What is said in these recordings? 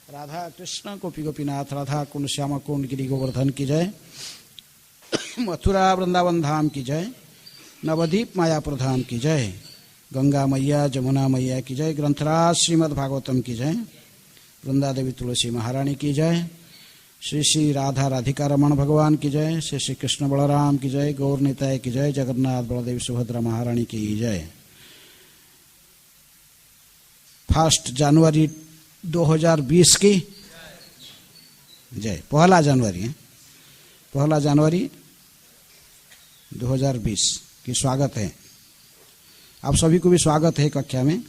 राधा कृष्ण गोपी गोपीनाथ राधा कुंड श्यामा कुंड गिरी गोवर्धन की जय। मथुरा वृंदावन धाम की जय। नवदीप मायापुर धाम की जय। गंगा मैया जमुना मैया की जय। ग्रंथराज श्रीमद् भागवतम की जय। वृंदा देवी तुलसी महारानी की जय। श्री श्री राधा राधिका रमण भगवान की जय। श्री श्री कृष्ण बलराम की जय। गौर निताय की जय। जगन्नाथ बलदेव सुभद्रा महारानी की जय। 1 जनवरी 2020 की जय। 1 जनवरी है, 1 जनवरी 2020 की स्वागत है। आप सभी को भी स्वागत है कक्षा में।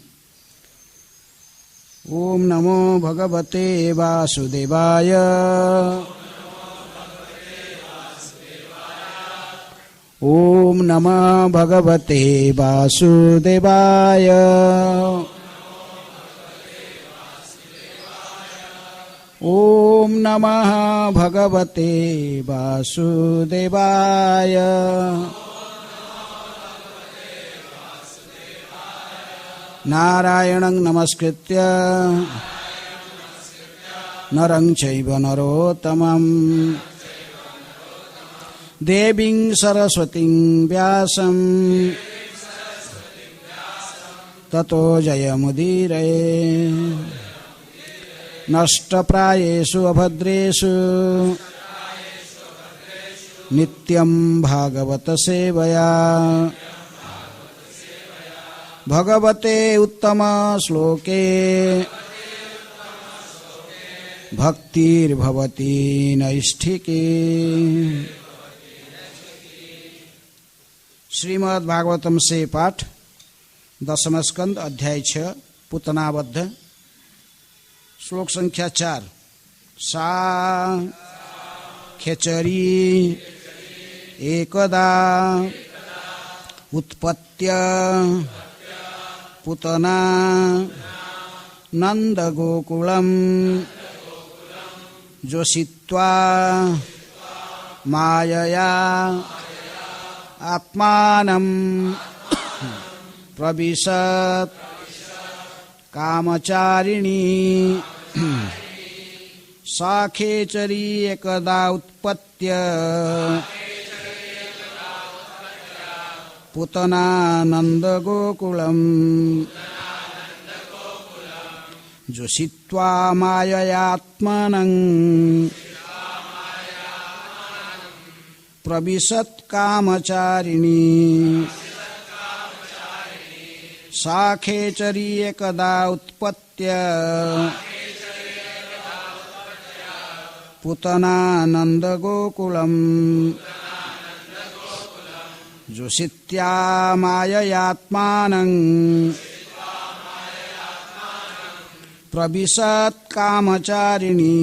ओम नमो भगवते वासुदेवाय। ओम नमः भगवते वासुदेवाय। ओम नमः भगवते वासुदेवाय। नारायणं नमस्कृत्य नरं चैव नरोत्तमं देवीं सरस्वतीं व्यासं ततो जयमुदीरये। नष्टप्रायेषु अभद्रेषु नित्यं भागवत सेवया भगवते उत्तम श्लोके भक्तिर्भवति नैष्ठिकी। श्रीमद् भागवतम से पाठ 10वां स्कंद अध्याय 6 पूतनाबद्ध श्लोक संख्या 4। सा खेचरी एकदा उत्पत्य पूतना नंदगोकुलम जोषित्वा मायया आत्मानं प्रविशत् कामचारिणी। साखेचरी एकदा उत्पत्य पूतना नंदगोकुलम जोषित्वा माययात्मनं प्रविशत् कामचारिणी। साखेचरी एकदा उत्पत्य पूतना नंदगोकुलम जोषित्या माययात्मानं प्रविशत् कामचारिणी।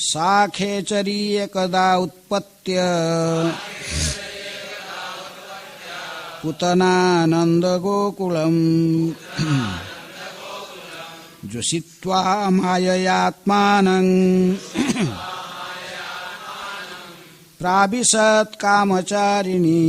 साखेचरी एकदा उत्पत्य पूतना नंदगोकुलम जोषित्वा माययात्मानं प्राविशत् कामचारिणी।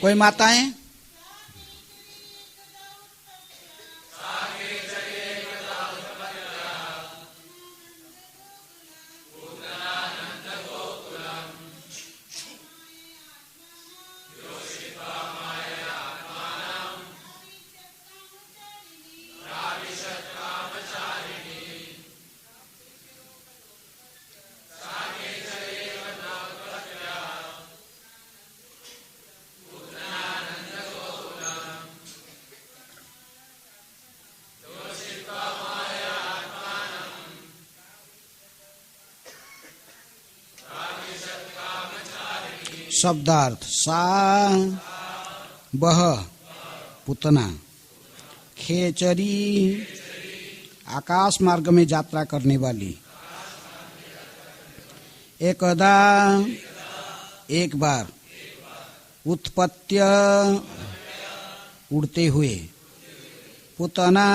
कोई माताएं? शब्दार्थ सा बह पुतना, खेचरी आकाश मार्ग में यात्रा करने वाली, एकदा एक बार, उत्पत्त्य उड़ते हुए, पुतना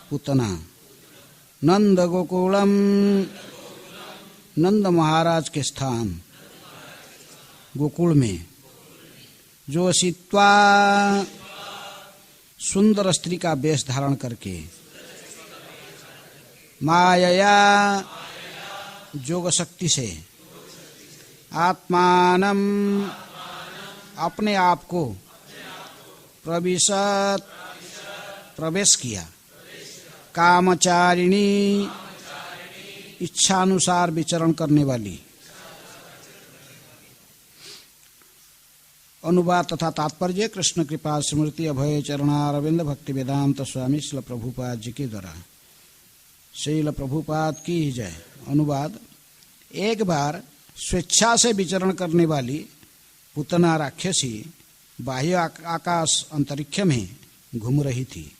पुतना, नंद गोकुलम नंद महाराज के स्थान गोकुल में, जोशित्वा सुंदर स्त्री का वेश धारण करके, मायया जोग शक्ति से, आत्मानम अपने आप को, प्रविशत प्रवेश किया, कामचारिणी इच्छानुसार विचरण करने वाली। अनुवाद तथा तात्पर्य कृष्ण कृपा स्मृति अभय चरणारविंद भक्ति वेदांत स्वामी श्रील प्रभुपाद जी के द्वारा। श्रील प्रभुपाद की जय। अनुवाद, एक बार स्वेच्छा से विचरण करने वाली पुतना राक्षसी बाह्य आकाश अंतरिक्ष में घूम रही थी,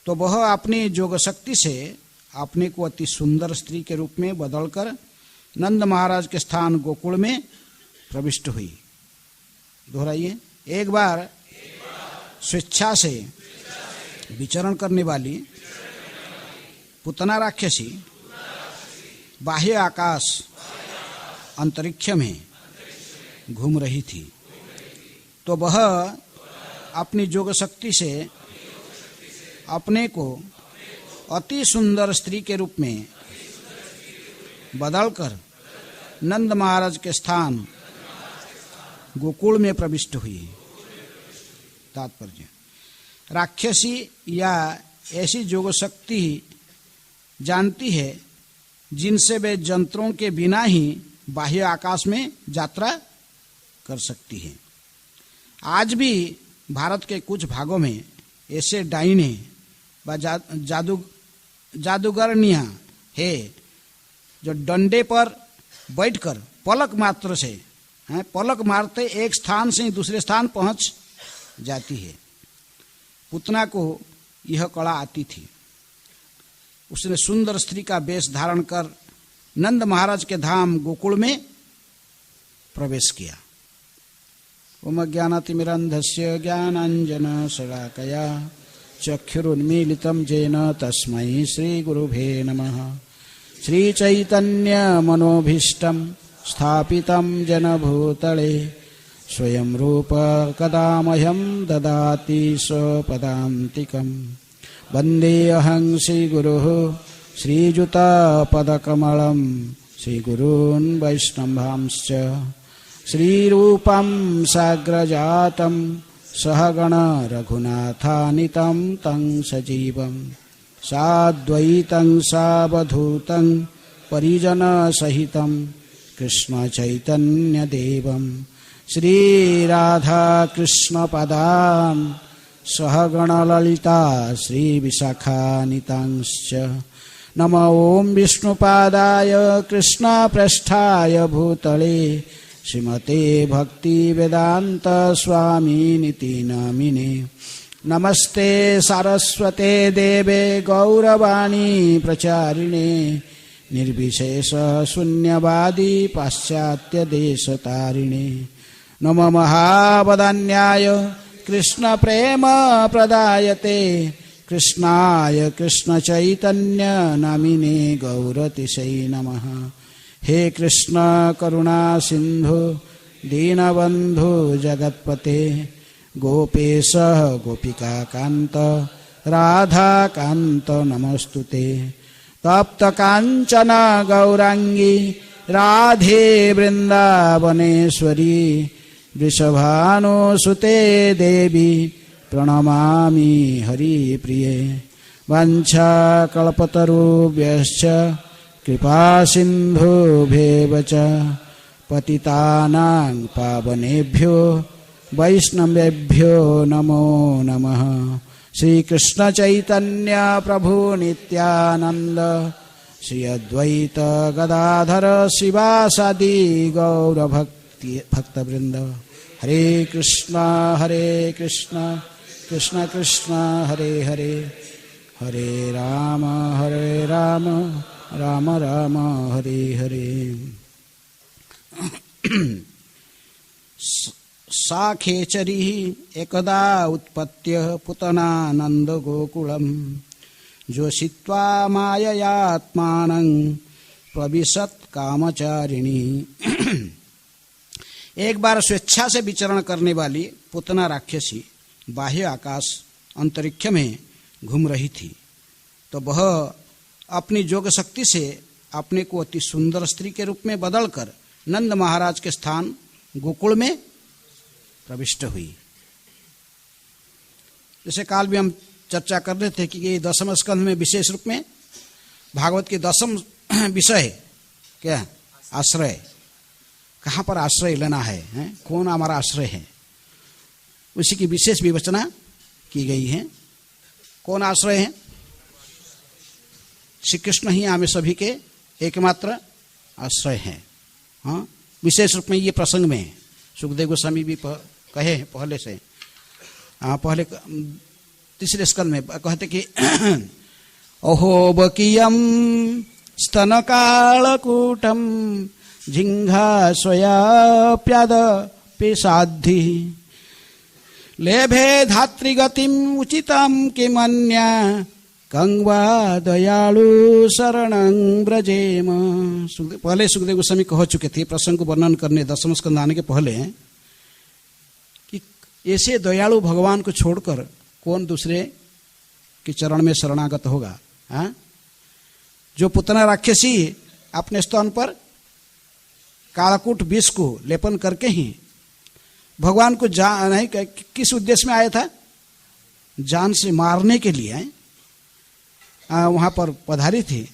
तो वह अपनी जोग शक्ति से अपने को अति सुंदर स्त्री के रूप में बदलकर नंद महाराज के स्थान गोकुल में प्रविष्ट हुई। दोहराइए, एक बार स्वेच्छा से विचरण करने वाली पुतना राक्षसी बाह्य आकाश अंतरिक्ष में घूम रही थी, तो वह अपनी जोग शक्ति से अपने को अति सुंदर स्त्री के रूप में बदलकर नंद महाराज के स्थान गोकुल में प्रविष्ट हुई। तात्पर्य, राक्षसी या ऐसी जोग शक्ति जानती है जिनसे वे यंत्रों के बिना ही बाह्य आकाश में यात्रा कर सकती है। आज भी भारत के कुछ भागों में ऐसे डाइने व जादूगरनियां है जो डंडे पर बैठकर पलक मात्र से पलक मारते एक स्थान से दूसरे स्थान पहुंच जाती है। पुतना को यह कला आती थी। उसने सुंदर स्त्री का वेश धारण कर नंद महाराज के धाम गोकुल में प्रवेश किया। ओम ज्ञानातिमिरन्धस्य ज्ञानाञ्जन शलाकया चक्षुरुन्मीलितं येन तस्मै श्रीगुरुभे नमः। श्रीचैतन्यमनोभीष्टं स्थापितं जनभूतले स्वयं रूप कदा मह्यं ददाति स्वपदान्तिकम्। वन्देऽहं श्रीगुरुः श्रीयुतपदकमलं श्रीगुरून् वैष्णवांश्च श्रीरूपं साग्रजातं सहगण रघुनाथानितं तं सजीवं साद्वैतं सावधूतं परिजनसहितं कृष्णचैतन्यदेवं श्रीराधाकृष्णपदान् सहगण ललिता श्रीविशाखानितांश्च। नमो ॐ विष्णुपादाय कृष्णप्रेष्ठाय भूतले श्रीमते भक्तिवेदान्त स्वामिनिति नामिने। नमस्ते सारस्वते देवे गौरवाणी प्रचारिणे निर्विशेष शून्यवादी पाश्चात्य देशतारिणे। नमो महावदान्याय कृष्ण प्रेम प्रदायते कृष्णाय कृष्ण चैतन्य नामिने गौरतिशै नमः। हे कृष्ण करुणा सिंधु दीनबंधु जगत्पते गोपेश गोपिका कांत राधा कांत नमस्तुते। तप्त कांचन गौरांगी राधे वृंदावनेश्वरी वृषभानुसुते देवी प्रणमामि हरिप्रिये। वाञ्छाकल्पतरुभ्यश्च कृपा सिन्धुभ्येव च पतितानां पावनेभ्यो वैष्णवेभ्यो नमो नमः। श्री कृष्ण चैतन्य प्रभु नित्यानंद श्री अद्वैत गदाधर शिवासादि गौर भक्त भक्तवृंद। हरे कृष्णा कृष्ण कृष्ण हरे हरे, हरे राम राम राम हरे हरे। सा खेचरी एकदा उत्पत्य पुतना नंद गोकुलम, जोषित्वा माययात्मानं प्रविशत कामचारिणी। एक बार स्वेच्छा से विचरण करने वाली पुतना राक्षसी बाह्य आकाश अंतरिक्ष में घूम रही थी, तो वह अपनी जोग शक्ति से अपने को अति सुंदर स्त्री के रूप में बदलकर नंद महाराज के स्थान गोकुल में प्रविष्ट हुई। जैसे काल भी हम चर्चा कर रहे थे कि ये 10वें स्कंध में विशेष रूप में भागवत के 10वां विषय क्या आश्रय, कहाँ पर आश्रय लेना है, कौन हमारा आश्रय है, उसी की विशेष विवेचना की गई है। कौन आश्रय है? श्री कृष्ण ही हमें सभी के एकमात्र आश्रय हैं। हाँ, विशेष रूप में ये प्रसंग में सुखदेव गोस्वामी भी कहे हैं पहले से। पहले 3 स्कंद में कहते कि अहो बकीयम स्तन कालकूटम जिंघा स्वयाप्याद पेशाद्धि, लेभे धात्रिगतिम उचितम किमन्या कंगवा दयालु शरणं ब्रजेम। पहले सुखदेव गोस्वामी कह चुके थे प्रसंग को वर्णन करने 10वें स्कंद आने के पहले कि ऐसे दयालु भगवान को छोड़कर कौन दूसरे के चरण में शरणागत होगा। हाँ, जो पुतना राक्षसी अपने स्तन पर कालकूट विष को लेपन करके ही भगवान को नहीं किस उद्देश्य में आया था, जान से मारने के लिए वहां पर पधारी थी।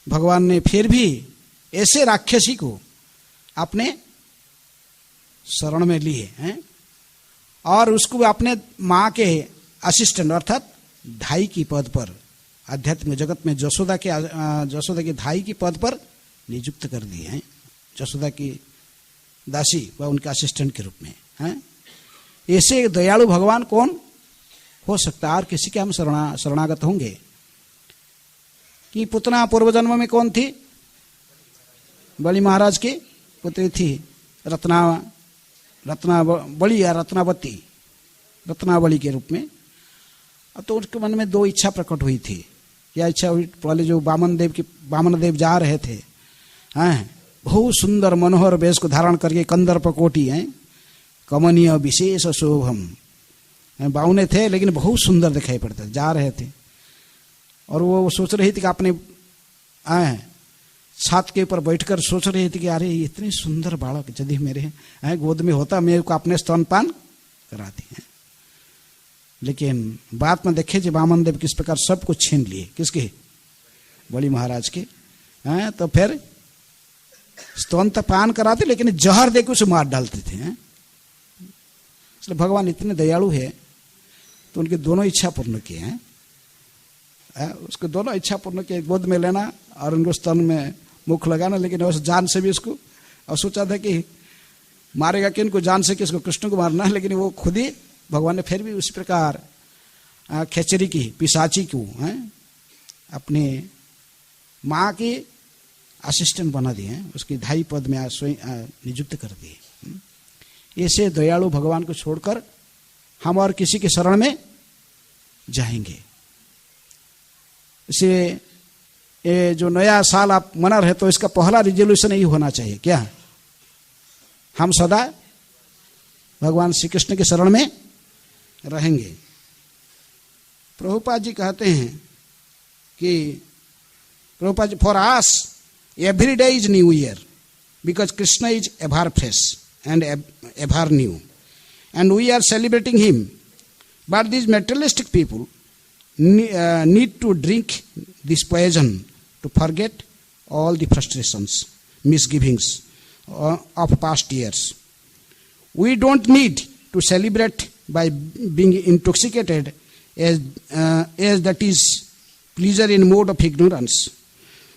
भगवान ने फिर भी ऐसे राक्षसी को अपने शरण में लिए हैं और उसको अपने माँ के असिस्टेंट अर्थात धाई की पद पर, आध्यात्मिक जगत में जसोदा की धाई की पद पर नियुक्त कर दिए हैं। जसोदा की दासी व उनके असिस्टेंट के रूप में हैं। ऐसे दयालु भगवान कौन हो सकता है और किसी के हम शरणागत होंगे? कि पुतना पूर्व जन्म में कौन थी? बलि महाराज की पुत्री थी बलि या रत्नावली के रूप में। अब तो उसके मन में 2 इच्छा प्रकट हुई थी। क्या इच्छा हुई? पहले जो वामन देव जा रहे थे, बहुत सुंदर मनोहर वेश को धारण करके कंदर्प कोटि कमनीय विशेष शोभम, बावने थे लेकिन बहुत सुंदर दिखाई पड़ते थे, जा रहे थे। और वो सोच रही थी कि अपने छात के ऊपर बैठकर सोच रही थी कि अरे इतने सुंदर बालक यदि मेरे गोद में होता, मेरे को अपने स्तनपान कराती है। लेकिन बाद में देखे जी वामन देव किस प्रकार सब कुछ छीन लिए, किसके? बलि महाराज के। तो फिर स्तनपान कराते लेकिन जहर देकर उसे मार डालते थे। इसलिए भगवान इतने दयालु है तो उनकी दोनों इच्छा पूर्ण किए हैं। उसको दोनों इच्छा पूर्ण किए, गोद में लेना और उनको स्तन में मुख लगाना, लेकिन उस जान से भी उसको और सोचा था कि मारेगा किनको, जान से किसको? कृष्ण को मारना। लेकिन वो खुद ही भगवान ने फिर भी उसी प्रकार खेचरी की पिशाची को अपने माँ की असिस्टेंट बना दिए, उसकी धाई पद में स्वयं नियुक्त कर दिए। ऐसे दयालु भगवान को छोड़कर हम और किसी के शरण में जाएंगे। इसे ये जो नया साल आप मना रहे तो इसका पहला रिजोल्यूशन यही होना चाहिए, क्या? हम सदा भगवान श्री कृष्ण के शरण में रहेंगे। प्रभुपाद जी कहते हैं कि Prabhupada ji, for us every day is new year because Krishna is ever fresh and ever new and we are celebrating him, but these materialistic people need to drink this poison to forget all the frustrations, misgivings of past years. We don't need to celebrate by being intoxicated as that is pleasure in mode of ignorance.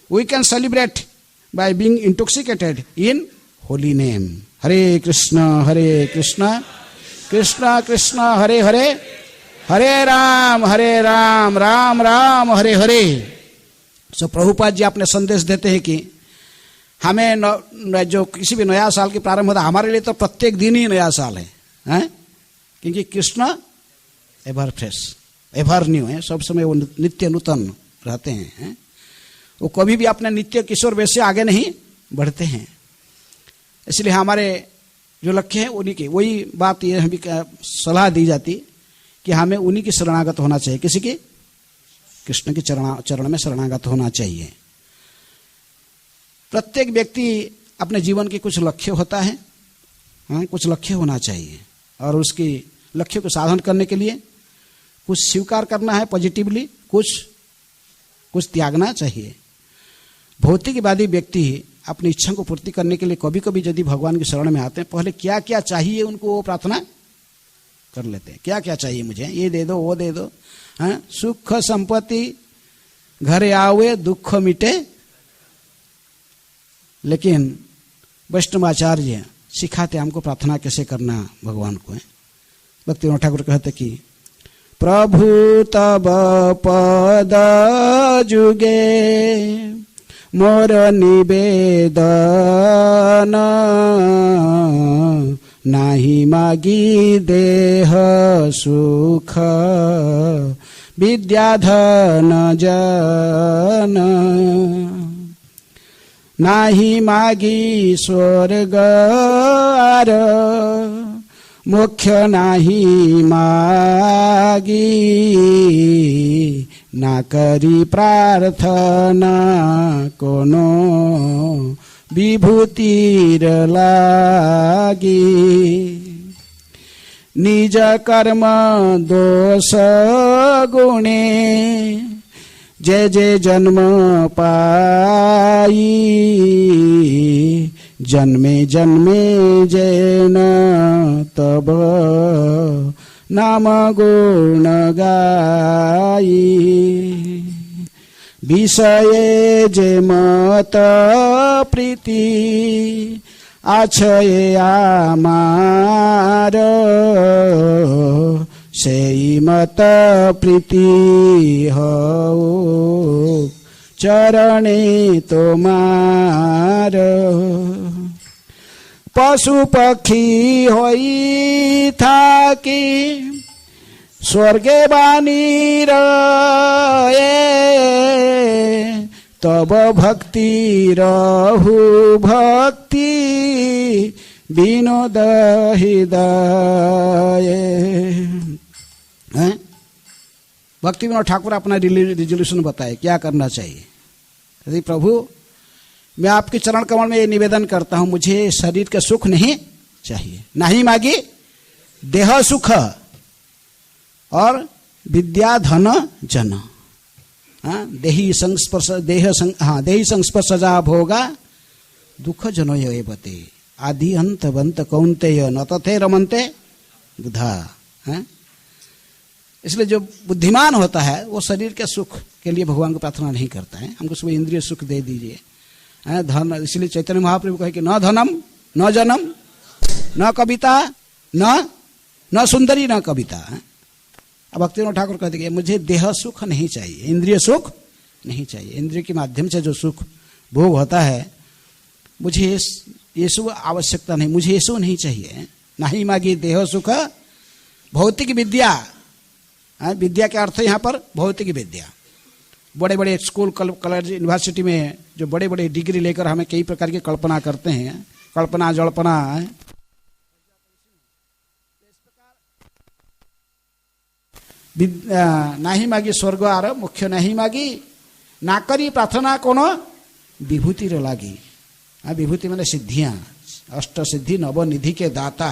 We can celebrate by being intoxicated in holy name. हरे कृष्ण कृष्ण कृष्ण हरे हरे, हरे राम राम राम हरे हरे। सो प्रभुपाद जी अपने संदेश देते हैं कि हमें जो किसी भी नया साल की प्रारंभ होता है, हमारे लिए तो प्रत्येक दिन ही नया साल है, हैं? क्योंकि Krishna ever fresh ever new है, सब समय वो नित्य नूतन रहते हैं, वो कभी भी अपने नित्य किशोर वैसे आगे नहीं बढ़ते हैं। इसलिए हमारे जो लक्ष्य है उन्हीं की, वही बात ये हमें सलाह दी जाती कि हमें उन्हीं की शरणागत होना चाहिए, किसी की कृष्ण के चरण में शरणागत होना चाहिए। प्रत्येक व्यक्ति अपने जीवन के कुछ लक्ष्य होता है, कुछ लक्ष्य होना चाहिए, और उसकी लक्ष्य को साधन करने के लिए कुछ स्वीकार करना है पॉजिटिवली, कुछ त्यागना चाहिए। भौतिकवादी व्यक्ति अपनी इच्छा को पूर्ति करने के लिए कभी कभी यदि भगवान की शरण में आते हैं, पहले क्या क्या चाहिए उनको वो प्रार्थना कर लेते हैं। क्या क्या चाहिए मुझे, ये दे दो वो दे दो, सुख संपत्ति घर आवे दुख मिटे। लेकिन वैष्णवाचार्य सिखाते हमको प्रार्थना कैसे करना भगवान को। भक्तिविनोद ठाकुर कहते कि प्रभु तब पद जुगे मोर निवेदन, नाही मागी देह सुख विद्याधन जन, नाही मागी स्वर्ग आर मोक्ष नाही मागी, ना करी प्रार्थना कोनो विभूतिर लागी। निज कर्म दोष गुणे जय जय जन्म पाई, जन्मे जन्मे जैन तब नाम गुण गाई। विषये जे मत प्रीति आछये आमार, सेई मत प्रीति हो चरणे तोमार। पशु पक्षी होई थाकी स्वर्गे बानी रहे, तब भक्ति रहु भक्ति विनोद हृदय। भक्ति विनोद ठाकुर अपना रिजोल्यूशन बताए क्या करना चाहिए। यदि प्रभु मैं आपके चरण कमल में ये निवेदन करता हूं, मुझे शरीर का सुख नहीं चाहिए, नहीं मांगी देह सुख और विद्या धन जन। देही संस्पर्श देही संस्पर्शजा भोगा दुख जनो ये बते, आदि अंत बंत कौन्तेय न तथे रमन्ते बुधा। इसलिए जो बुद्धिमान होता है वो शरीर के सुख के लिए भगवान को प्रार्थना नहीं करता है, हमको सुबह इंद्रिय सुख दे दीजिए, धन। इसलिए चैतन्य महाप्रभु कहे कि न धनम न जनम न कविता न सुंदरी न कविता। अब भक्तिविनोद ठाकुर कहते कि मुझे देह सुख नहीं चाहिए, इंद्रिय सुख नहीं चाहिए। इंद्रिय के माध्यम से जो सुख भोग होता है मुझे ये सब आवश्यकता नहीं, मुझे ये सब नहीं चाहिए। नहीं मांगी देह सुख भौतिक विद्या। विद्या के अर्थ यहाँ पर भौतिक विद्या। बड़े बड़े स्कूल कॉलेज यूनिवर्सिटी में जो बड़े बड़े डिग्री लेकर हमें कई प्रकार की कल्पना करते हैं, कल्पना जल्पना। नहीं मागी स्वर्ग आर मुख्य नहीं मागी, ना करी प्रार्थना कोनो विभूति लागी। विभूति मैंने सिद्धियां, अष्ट सिद्धि नवनिधि के दाता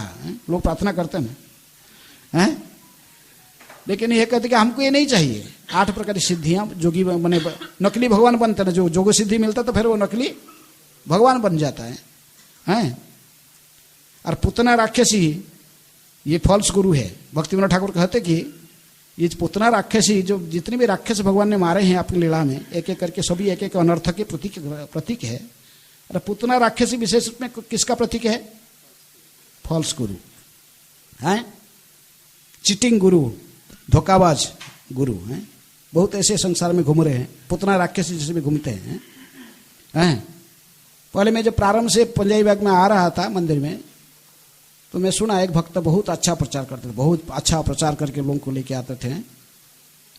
लोग प्रार्थना करते हैं, लेकिन ये कहते कि हमको ये नहीं चाहिए। 8 प्रकार की सिद्धियां जोगी बने, नकली भगवान बनते हैं। जो जोग सिद्धि मिलता तो फिर वो नकली भगवान बन जाता है। और पुतना राक्षसी ये फॉल्स गुरु है। भक्तिविनोद ठाकुर कहते कि ये पुतना राक्षसी, जो जितने भी राक्षस भगवान ने मारे हैं अपनी लीला में, एक एक करके सभी एक एक अनर्थ के प्रतीक है। और पुतना राक्षसी विशेष रूप में किसका प्रतीक है? फॉल्स गुरु हैं, चीटिंग गुरु, धोखाबाज गुरु हैं। बहुत ऐसे संसार में घूम रहे हैं, पुतना राक्षसी जैसे भी घूमते हैं। पहले मैं जब प्रारंभ से पंजाबी बाग में आ रहा था मंदिर में, तो मैं सुना एक भक्त बहुत अच्छा प्रचार करते थे, बहुत अच्छा प्रचार करके लोगों को लेके आते थे।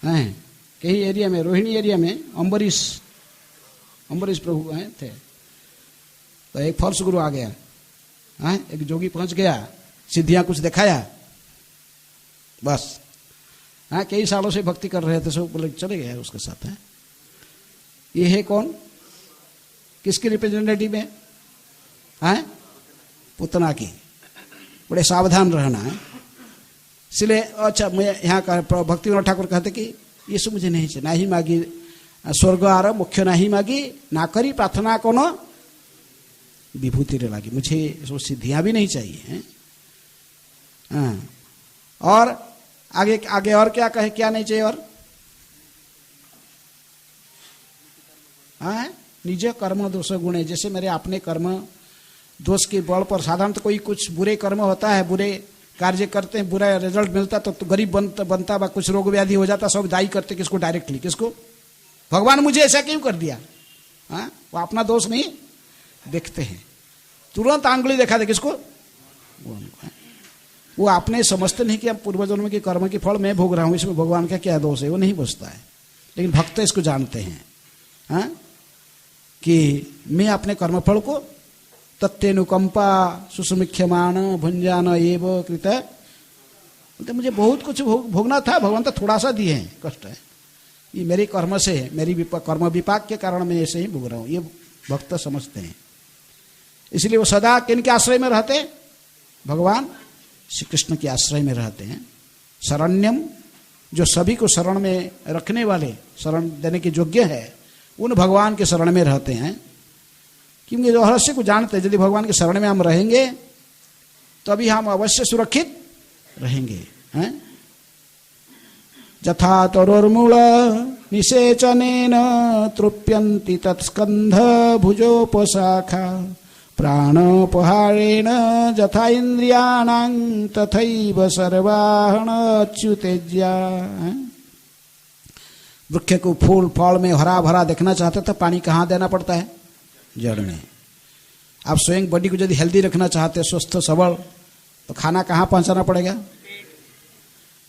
कहीं एरिया में, रोहिणी एरिया में अम्बरीश प्रभु हैं थे, तो एक फॉल्स गुरु आ गया, एक जोगी पहुंच गया, सिद्धियां कुछ दिखाया, बस कई सालों से भक्ति कर रहे थे, सब बोले चले गए उसके साथ। ये है कौन, किसकी रिप्रेजेंटेटिव है? पुतना की। बड़े सावधान रहना है। इसलिए अच्छा, मैं यहाँ का भक्ति विनोद ठाकुर कहते कि ये सब मुझे नहीं चाहिए, ना ही मागी स्वर्ग आर मुख्य ना ही मागी, ना करी प्रार्थना को न विभूति रे लागी। मुझे वो सिद्धियां भी नहीं चाहिए। और आगे आगे और क्या कहे, क्या नहीं चाहिए? और निज कर्म दोष गुणे, जैसे मेरे अपने कर्म दोष के बल पर, साधारणतः कोई कुछ बुरे कर्म होता है, बुरे कार्य करते हैं, बुरा रिजल्ट मिलता तो गरीब बनता बा, कुछ रोग व्याधि हो जाता, सब दायी करते किसको? डायरेक्टली किसको? भगवान मुझे ऐसा क्यों कर दिया। वो अपना दोष नहीं देखते हैं, तुरंत आंगुली दिखा दे किसको? वो आपने समझते नहीं कि अब पूर्वजन्म के कर्म के फल मैं भोग रहा हूं, इसमें भगवान का क्या दोष है, वो नहीं बचता है। लेकिन भक्त इसको जानते हैं कि मैं अपने कर्मफल को तत्तेनुकंपा सुसमीक्षमान भुंजान एव कृत, तो मुझे बहुत कुछ भोगना था, भगवान तो थोड़ा सा दिए हैं, कष्ट है, ये मेरे कर्म से, मेरी कर्म विपाक के कारण मैं ऐसे ही भोग रहा हूं, ये भक्त समझते हैं। इसलिए वो सदा किन के आश्रय में रहते हैं? भगवान श्री कृष्ण के आश्रय में रहते हैं। शरण्यम, जो सभी को शरण में रखने वाले, शरण देने के योग्य है, उन भगवान के शरण में रहते हैं। क्योंकि जो रहस्य को जानते हैं, यदि भगवान के शरण में हम रहेंगे तभी हम अवश्य सुरक्षित रहेंगे। यथा तरोर्मूल निषेचनेन तृप्यन्ति तत्स्कंध भुजोपशाखा प्राणोपहारेण यथा इंद्रियाणां तथैव सर्वाहण अच्युतेज्या। वृक्ष को फूल फल में हरा भरा देखना चाहते तो पानी कहाँ देना पड़ता है? जड़ में। आप स्वयं बॉडी को यदि हेल्दी रखना चाहते हैं, स्वस्थ सबल, तो खाना कहाँ पहुंचाना पड़ेगा?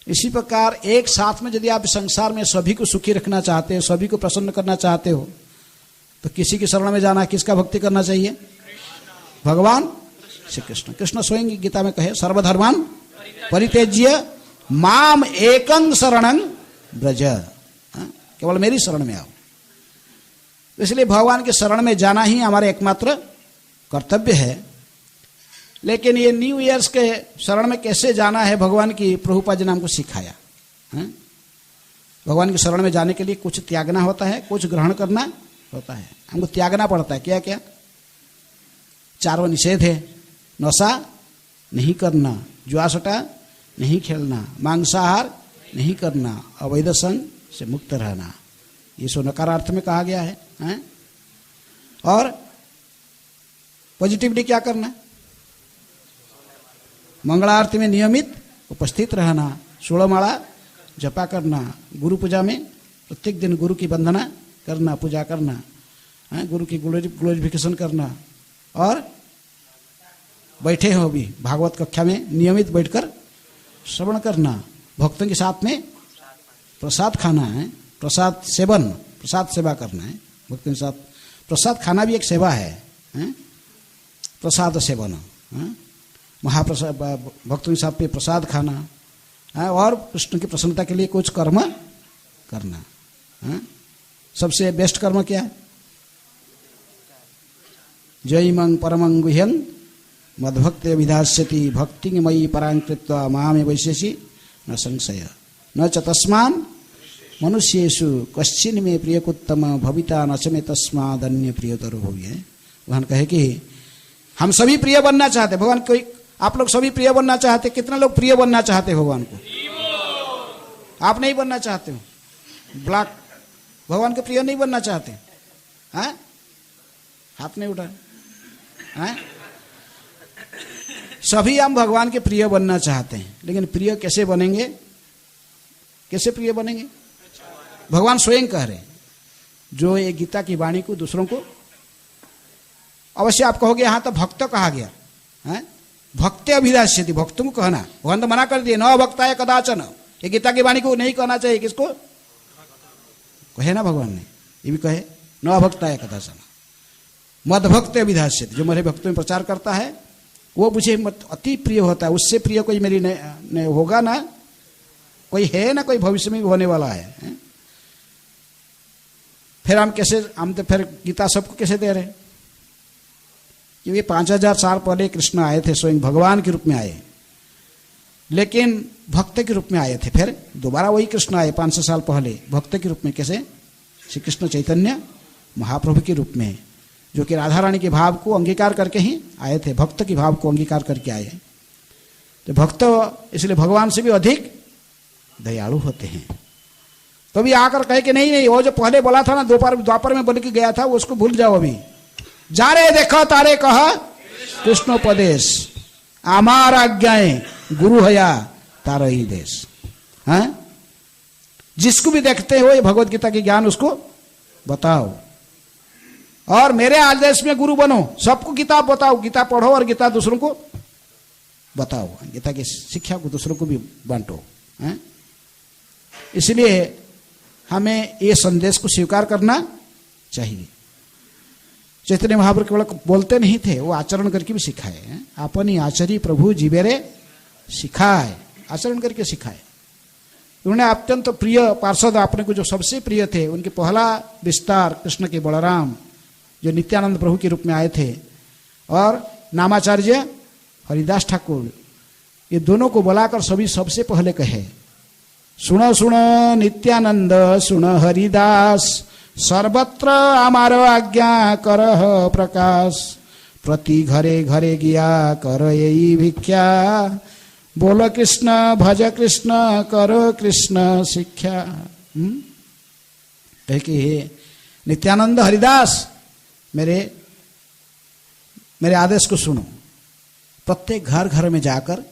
इसी प्रकार एक साथ में यदि आप संसार में सभी को सुखी रखना चाहते हो, सभी को प्रसन्न करना चाहते हो, तो किसी की शरण में जाना, किसका भक्ति करना चाहिए? भगवान श्री कृष्ण। कृष्ण स्वयं गीता में कहे सर्वधर्मान परित्यज्य माम एकं शरणं ब्रज, केवल मेरी शरण में आओ। इसलिए भगवान के शरण में जाना ही हमारा एकमात्र कर्तव्य है। लेकिन ये न्यू ईयर्स के शरण में कैसे जाना है, भगवान की प्रभुपाद जी ने हमको सिखाया। भगवान के शरण में जाने के लिए कुछ त्यागना होता है, कुछ ग्रहण करना होता है। हमको त्यागना पड़ता है। क्या क्या? चारों निषेध है। नशा नहीं करना, जुआसटा नहीं खेलना, मांसाहार नहीं करना, अवैध संग से मुक्त रहना, ये सो नकारार्थ में कहा गया है। और पॉजिटिवली क्या करना? मंगला आरती में नियमित उपस्थित रहना, 16 माला जपा करना, गुरु पूजा में प्रत्येक दिन गुरु की वंदना करना, पूजा करना, गुरु की ग्लोरिफिकेशन करना, और बैठे हो भी भागवत कक्षा में नियमित बैठकर श्रवण करना, भक्तों के साथ में प्रसाद खाना है, प्रसाद सेवन, प्रसाद सेवा करना है भक्तों के साथ। प्रसाद खाना भी एक सेवा है, प्रसाद सेवन, महाप्रसाद, भक्तों के साथ पे प्रसाद खाना, और कृष्ण की प्रसन्नता के लिए कुछ कर्म करना। सबसे बेस्ट कर्म क्या है? जयमंग परमं गुह्यं मद्भक्त विधास्यति भक्ति मयि परां कृत्वा मामे वैश्यसि न संशय न च तस्मान् मनुष्येषु कश्चिन में प्रियकुत्तम भविता न च में तस्मादन्य प्रियतरो भूये। भगवान कहे कि हम सभी प्रिय बनना चाहते। भगवान कोई, आप लोग सभी प्रिय बनना चाहते? कितना लोग प्रिय बनना चाहते भगवान को? आप नहीं बनना चाहते हो? ब्लैक भगवान के प्रिय नहीं बनना चाहते? हाथ नहीं उठा। सभी हम भगवान के प्रिय बनना चाहते हैं, लेकिन प्रिय कैसे बनेंगे? कैसे प्रिय बनेंगे? भगवान स्वयं कह रहे हैं, जो ये गीता की वाणी को दूसरों को, अवश्य आप कहोगे यहां तो भक्त कहा गया है, भक्त अभिदास्यति, भक्तों को कहना, भगवान तो मना कर दिए, न भक्ताय कदाचन, ये गीता की वाणी को नहीं कहना चाहिए। किसको कहे ना भगवान ने, ये भी कहे न भक्ताय कदाचन, मद भक्त अभिदास्यति, जो मेरे भक्तों में प्रचार करता है वो मुझे अति प्रिय होता है, उससे प्रिय कोई मेरी ने होगा ना, कोई है ना, कोई भविष्य में भी होने वाला है। फिर हम तो फिर गीता सबको कैसे दे रहे? ये 5000 साल पहले कृष्ण आए थे, स्वयं भगवान के रूप में आए, लेकिन भक्त के रूप में आए थे। फिर दोबारा वही कृष्ण आए 500 साल पहले भक्त के रूप में। कैसे? श्री कृष्ण चैतन्य महाप्रभु के रूप में, जो कि राधा रानी के भाव को अंगीकार करके ही आए थे, भक्त के भाव को अंगीकार करके आए। तो भक्त इसलिए भगवान से भी अधिक दयालु होते हैं। तो अभी आकर कहे कि नहीं नहीं, वो जो पहले बोला था ना, द्वापर में बोल के गया था, वो उसको भूल जाओ। अभी जा रे देखो तारे कहा कृष्णोपदेश, आमार आज्ञाएं गुरु हया तारा ही देश। हैं? जिसको भी देखते हो ये भगवत गीता की ज्ञान उसको बताओ, और मेरे आदेश में गुरु बनो, सबको गीता बताओ, गीता पढ़ो और गीता दूसरों को बताओ, गीता की शिक्षा को दूसरों को भी बांटो। इसलिए हमें ये संदेश को स्वीकार करना चाहिए। चैतन्य महाप्रभु केवल बोलते नहीं थे, वो आचरण करके भी सिखाए। अपनी आचरी प्रभु जीवेरे सिखाए, आचरण करके सिखाए। उन्होंने अत्यंत प्रिय पार्षद अपने को जो सबसे प्रिय थे, उनके पहला विस्तार कृष्ण के बलराम, जो नित्यानंद प्रभु के रूप में आए थे, और नामाचार्य हरिदास ठाकुर, ये दोनों को बुलाकर सभी सबसे पहले कहे, सुनो सुनो नित्यानंद सुन हरिदास, सर्वत्र आमार आज्ञा करह प्रकाश, प्रति घरे घरे गया कर यही भिक्षा, बोलो कृष्ण भज कृष्ण करो कृष्ण शिक्षा। कहे कि हे नित्यानंद हरिदास, मेरे आदेश को सुनो। प्रत्येक घर घर में जाकर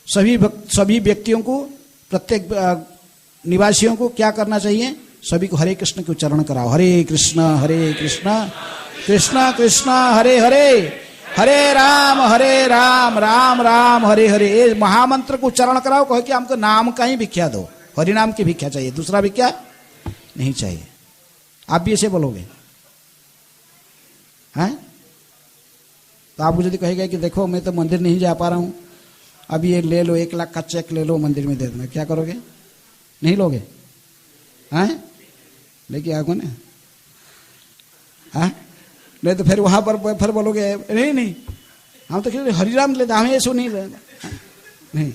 सभी व्यक्तियों को, प्रत्येक निवासियों को क्या करना चाहिए? सभी को हरे कृष्ण के उच्चारण कराओ। हरे कृष्ण कृष्ण कृष्ण हरे हरे, हरे राम राम राम हरे हरे। ये महामंत्र को उच्चारण कराओ। कहो कि हमको नाम का ही भिक्षा दो, हरि नाम की भिक्षा चाहिए, दूसरा भिक्षा नहीं चाहिए। आप भी ऐसे बोलोगे हैं? तो आप मुझे कहेगा कि देखो मैं तो मंदिर नहीं जा पा रहा हूं, अभी ये ले लो, 1 लाख का चेक ले लो, मंदिर में दे देना। क्या करोगे? नहीं लोगे? हैं? लेके आओगे ना? हाँ, नहीं तो फिर वहां पर फिर बोलोगे नहीं नहीं हम तो हरिराम लेते, हमें ऐसा नहीं लेना। नहीं,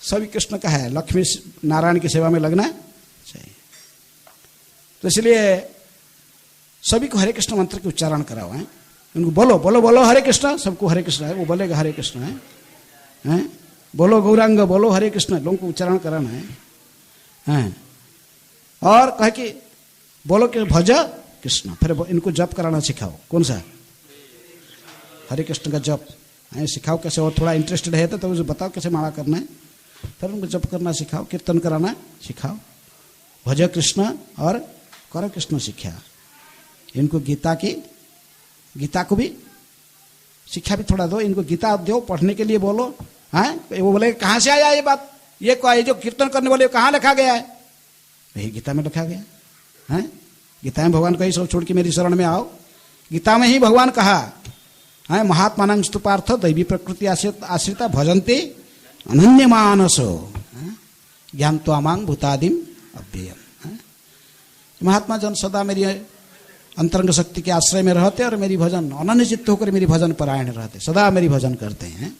सभी कृष्ण का है, लक्ष्मी नारायण की सेवा में लगना चाहिए। तो इसलिए सभी को हरे कृष्ण मंत्र के उच्चारण कराओ। हैं? उनको बोलो बोलो बोलो हरे कृष्ण, सबको हरे कृष्ण है, वो बोलेगा हरे कृष्ण है। हैं? बोलो गौरांग, बोलो हरे कृष्ण, लोगों को उच्चारण कराना है। हैं? और कहे कि बोलो कि भज कृष्ण, फिर इनको जप कराना सिखाओ। कौन सा? हरे कृष्ण का जप सिखाओ कैसे, और थोड़ा इंटरेस्टेड है तो उसे बताओ कैसे माला करना है, फिर उनको जप करना सिखाओ, कीर्तन कराना सिखाओ। भज कृष्ण और कर कृष्ण शिक्षा। इनको गीता को भी शिक्षा भी थोड़ा दो, इनको गीता दो पढ़ने के लिए बोलो। हैं? वो बोले कहाँ से आया ये बात, ये जो कीर्तन करने वाले कहाँ लिखा गया है? यही गीता में लिखा गया है। गीता में भगवान कही सब छोड़ के मेरी शरण में आओ। गीता में ही भगवान कहा है, महात्मानं स्तुपार्थ दैवी प्रकृति आश्रिता भजन्ते अनन्य मानसो ज्ञानत्वा मां भूतादिम अव्ययम। महात्मा जन सदा मेरी अंतरंग शक्ति के आश्रय में रहते और मेरी भजन अनन्य चित्त होकर मेरी भजन परायण रहते, सदा मेरी भजन करते हैं।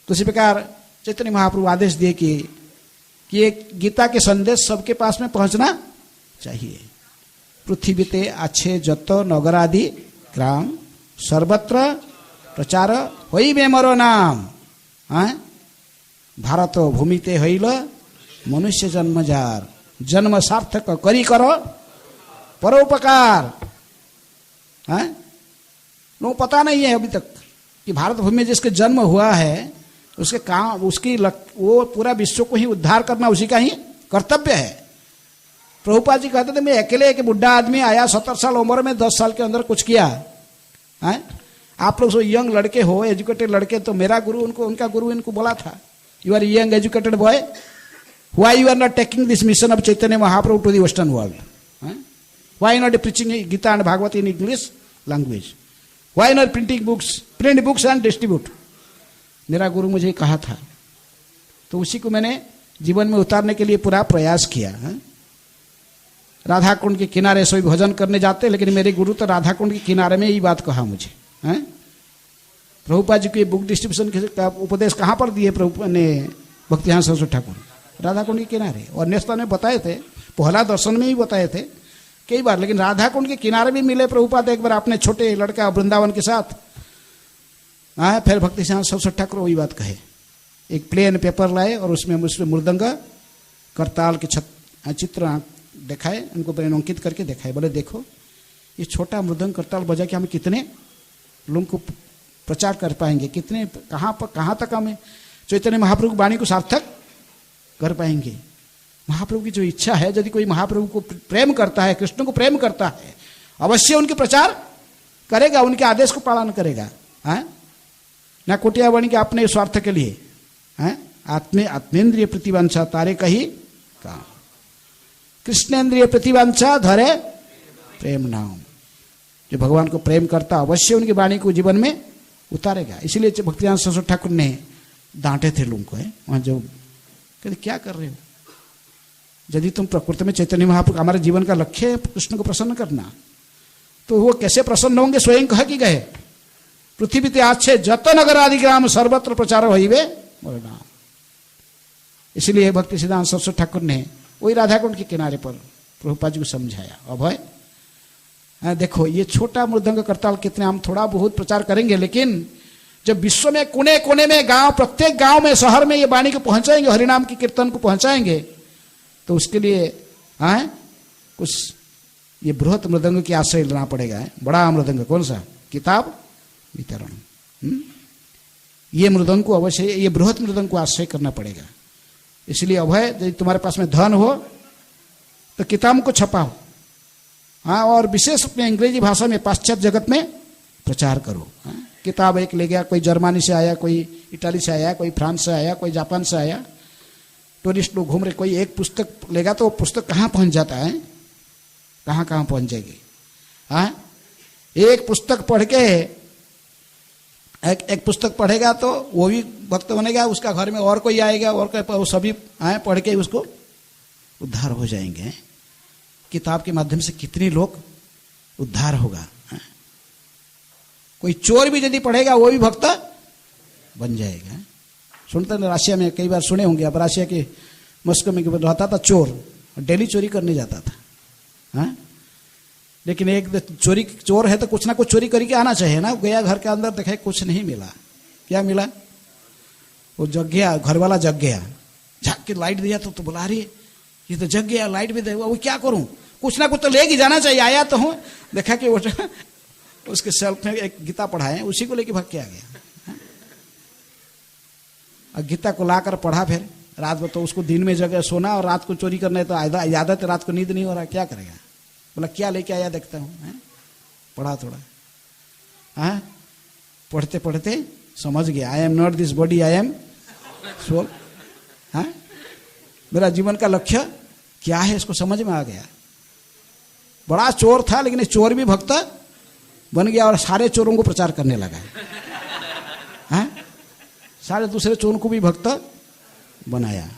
तो इसी प्रकार चैतन्य महाप्रभु आदेश दिए कि ये गीता के संदेश सबके पास में पहुंचना चाहिए। पृथ्वीते अच्छे जतो नगरादि ग्राम, सर्वत्र प्रचार होई बेमरो नाम। भारत भूमिते हईल मनुष्य जन्मजार, जन्म सार्थक करी करो परोपकार। लोगों को पता नहीं है अभी तक कि भारत भूमि में जिसके जन्म हुआ है उसके काम वो पूरा विश्व को ही उद्धार करना उसी का ही कर्तव्य है। प्रभुपाद जी कहते थे मैं अकेले एक बुढ़ा आदमी आया 70 साल उम्र में 10 साल के अंदर कुछ किया है। आप लोग सो यंग लड़के हो, एजुकेटेड लड़के, तो मेरा गुरु उनका गुरु इनको बोला था, you are young educated boy, why you are not taking this mission of Chaitanya Mahaprabhu to the western world, why not preaching Gita and Bhagavat in English language, why not print books and distribute. मेरा गुरु मुझे कहा था, तो उसी को मैंने जीवन में उतारने के लिए पूरा प्रयास किया है। राधा कुंड के किनारे सभी भजन करने जाते, लेकिन मेरे गुरु तो राधा कुंड के किनारे में ही बात कहा मुझे है। प्रभुपाद जी के बुक डिस्ट्रीब्यूशन का उपदेश कहाँ पर दिए प्रभु ने? भक्तिहान सरस्वती ठाकुर, राधा कुंड के किनारे। और नेस्ता ने बताए थे, पहला दर्शन में ही बताए थे कई बार, लेकिन राधा कुंड के किनारे भी मिले प्रभुपाद एक बार अपने छोटे लड़का वृंदावन के साथ। फिर भक्तिहान सरस्वती ठाकुर वही बात कहे, एक प्लेन पेपर लाए और उसमें मृदंग करताल के चित्र दिखाए, उनको अंकित करके दिखाए, बोले देखो ये छोटा मृदंग करताल बजा के हम कितने लोगों को प्रचार कर पाएंगे, कितने कहाँ तक हमें चैतन्य महाप्रभु की वाणी को सार्थक कर पाएंगे। महाप्रभु की जो इच्छा है, यदि कोई महाप्रभु को प्रेम करता है, कृष्ण को प्रेम करता है, अवश्य उनके प्रचार करेगा, उनके आदेश को पालन करेगा, ना कुटिया वाणी के अपने स्वार्थ के लिए। आत्मेंद्रिय प्रतिवंशा तारे कही काम, कृष्णेंद्रिय प्रतिवंशा धरे प्रेम नाम। जो भगवान को प्रेम करता अवश्य उनकी वाणी को जीवन में उतारेगा। इसीलिए भक्तिदान सरस्वती ठाकुर ने डांटे थे लोगों को, वहां जो कहते क्या कर रहे हो, यदि तुम प्रकृति में चैतन्य महाप्रभु, हमारे जीवन का लक्ष्य है कृष्ण को प्रसन्न करना, तो वो कैसे प्रसन्न होंगे? स्वयं कह कि गए पृथ्वी ते आछे जत नगर आदि ग्राम सर्वत्र प्रचार होइबे मोर नाम। इसलिए भक्ति सिद्धांत सरस्वती ठाकुर ने वही राधा कुंड के किनारे पर प्रभुपाद जी को समझाया, अभय देखो ये छोटा मृदंग करताल कितने हम थोड़ा बहुत प्रचार करेंगे, लेकिन जब विश्व में कोने कोने में गांव, प्रत्येक गांव में, शहर में ये वाणी को पहुंचाएंगे, हरिनाम की कीर्तन को पहुंचाएंगे, तो उसके लिए कुछ ये बृहत मृदंग की आश्रय लेना पड़ेगा। बड़ा मृदंग कौन सा? किताब वितरण। ये मृदंग को अवश्य, ये बृहत मृदंग को आश्रय करना पड़ेगा। इसलिए अभय यदि तुम्हारे पास में धन हो तो किताब को छपाओ, और विशेष अपने अंग्रेजी भाषा में पाश्चात्य जगत में प्रचार करो। किताब एक ले गया, कोई जर्मनी से आया, कोई इटाली से आया, कोई फ्रांस से आया, कोई जापान से आया, टूरिस्ट लोग घूम रहे, कोई एक पुस्तक लेगा तो वो पुस्तक कहाँ पहुँच जाता है, कहाँ पहुँच जाएगी। एक पुस्तक पढ़ के एक पुस्तक पढ़ेगा तो वो भी भक्त बनेगा, उसका घर में और कोई आएगा, और कोई, सभी पढ़ के उसको उद्धार हो जाएंगे। किताब के माध्यम से कितने लोग उद्धार होगा। कोई चोर भी यदि पढ़ेगा वो भी भक्त बन जाएगा। सुनते हैं रशिया में, कई बार सुने होंगे, अब रशिया के मॉस्को में रहता था चोर, डेली चोरी करने जाता था। लेकिन एक चोर है तो कुछ ना कुछ चोरी करके आना चाहिए ना। गया घर के अंदर, देखे कुछ नहीं मिला। क्या मिला? वो जग गया, घर वाला जग गया, झाँक के लाइट दिया तो बुला रही, ये तो जग गया, लाइट भी दे, वो क्या करूं, कुछ ना कुछ तो लेके जाना चाहिए। आया तो हूं, देखा कि वो उसके सेल्फ में एक गीता पढ़ाए, उसी को लेके भाग के आ गया। और गीता को लाकर पढ़ा, फिर रात में तो उसको दिन में जगह सोना और रात को चोरी करना है, तो आदत रात को नींद नहीं हो रहा, क्या करेगा? बोला क्या लेके आया देखता हूँ। पढ़ा थोड़ा, पढ़ते पढ़ते समझ गया, I am not this body, I am soul. मेरा जीवन का लक्ष्य क्या है, इसको समझ में आ गया। बड़ा चोर था, लेकिन चोर भी भक्त बन गया और सारे चोरों को प्रचार करने लगा। सारे दूसरे चोरों को भी भक्त बनाया।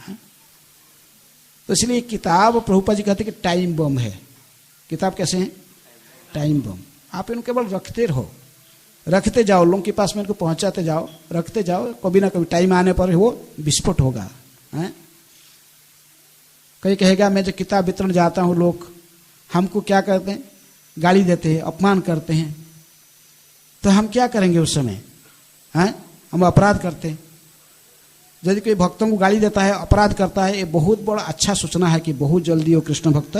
तो इसलिए किताब, प्रभुपाद जी कहते कि टाइम बम है। किताब कैसे है? Time bomb. आप इनको केवल रखते रहो, रखते जाओ, लोगों के पास में इनको पहुंचाते जाओ, रखते जाओ, कभी ना कभी टाइम आने पर वो विस्फोट होगा। कहीं कहेगा मैं जो किताब वितरण जाता हूँ, लोग हमको क्या करते हैं, गाली देते हैं, अपमान करते हैं, तो हम क्या करेंगे उस समय? हम अपराध करते हैं। यदि कोई भक्तों को गाली देता है, अपराध करता है, ये बहुत बड़ा अच्छा सूचना है कि बहुत जल्दी वो कृष्ण भक्त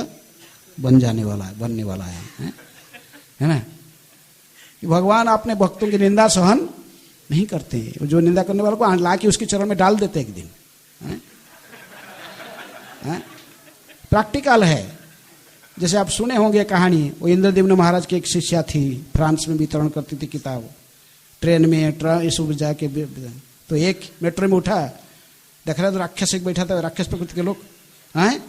बनने वाला है, है ना? कि भगवान अपने भक्तों की निंदा सहन नहीं करते, जो निंदा करने वालों को ला के उसके चरण में डाल देते एक दिन। प्रैक्टिकल है। जैसे आप सुने होंगे कहानी, वो इंद्रदेव महाराज की एक शिष्या थी, फ्रांस में वितरण करती थी किताब, ट्रेन में सुबह जाके, तो एक मेट्रो में उठा, देख रहा तो राक्षस एक बैठा था, राक्षस प्रकृति के लोग हैं,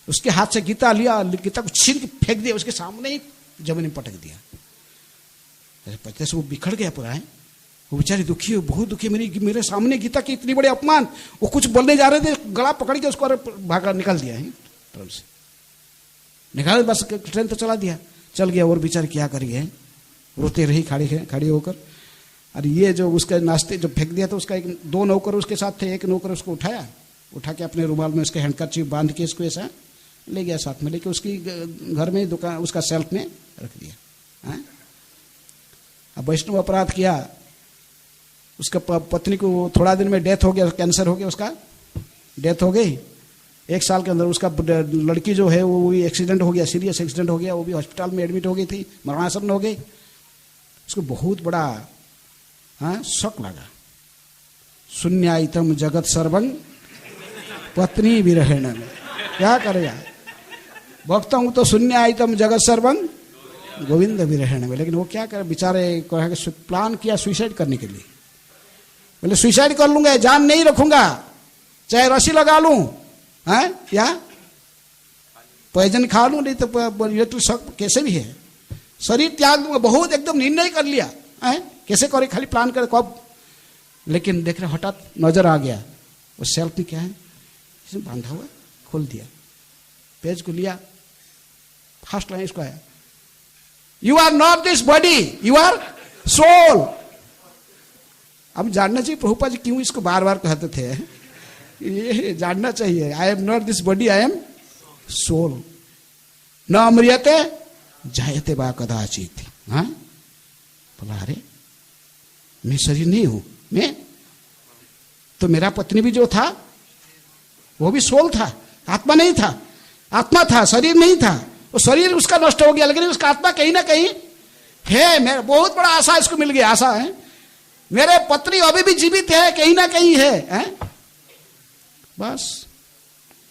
उसके हाथ से गीता लिया, गीता को छीन के फेंक दिया, उसके सामने ही जमीन में पटक दिया। पता से वो बिखर गया पूरा है, वो बेचारी दुखी हो, बहुत दुखी, मेरे सामने गीता की इतनी बड़ी अपमान। वो कुछ बोलने जा रहे थे, गला पकड़ के उसको भागा निकाल दिया है ट्रेन से, निकाल, बस ट्रेन तो चला दिया, चल गया। और बेचारी क्या करिए, रोते रही खड़ी होकर। और ये जो उसके नाश्ते जो फेंक दिया था, उसका एक 2 नौकर उसके साथ थे, एक नौकर उसको उठा के अपने रुमाल में उसके हैंडकरचीफ बांध के इसको ऐसा ले गया साथ में, लेके उसकी घर में दुकान उसका सेल्फ में रख दिया। अब वैष्णव अपराध किया, उसका पत्नी को थोड़ा दिन में डेथ हो गया, कैंसर हो गया, उसका डेथ हो गई 1 साल के अंदर। उसका लड़की जो है वो एक्सीडेंट हो गया, सीरियस एक्सीडेंट हो गया, वो भी हॉस्पिटल में एडमिट हो गई थी, मरणासन्न हो गई। उसको बहुत बड़ा शक लगा। शून्यायतम जगत सर्वं पत्नी विरहेण, क्या करेगा, भक्त हूं तो शून्यायतम जगत सर्वं गोविंद विरहेण में। लेकिन वो क्या करे बेचारे, प्लान किया सुसाइड करने के लिए। बोले सुसाइड कर लूंगा, जान नहीं रखूंगा, चाहे रस्सी लगा लूं या पॉइजन खा लूं, नहीं तो शक कैसे भी है, शरीर त्याग दूंगा। बहुत एकदम निर्णय कर लिया, कैसे करे, खाली प्लान करे कब। लेकिन देख रहे हठात नजर आ गया, वो सेल्फ में क्या है, इसमें बांधा हुआ, खोल दिया, पेज को लिया, फर्स्ट लाइन इसको आया, you are not this body, you are soul. अब जानना चाहिए प्रभुपाद जी क्यों इसको बार बार कहते थे, ये जानना चाहिए। I am not this body, I am soul, न अमृयते जायते बा कदाचित। बोला अरे मैं शरीर नहीं हूं, मैं तो, मेरा पत्नी भी जो था वो भी सोल था, आत्मा नहीं था, आत्मा था, शरीर नहीं था। वो शरीर उसका नष्ट हो गया, लेकिन उसका आत्मा कहीं ना कहीं है। मेरा बहुत बड़ा आशा इसको मिल गया, आशा है, मेरे पत्नी अभी भी जीवित है, कहीं ना कहीं है, बस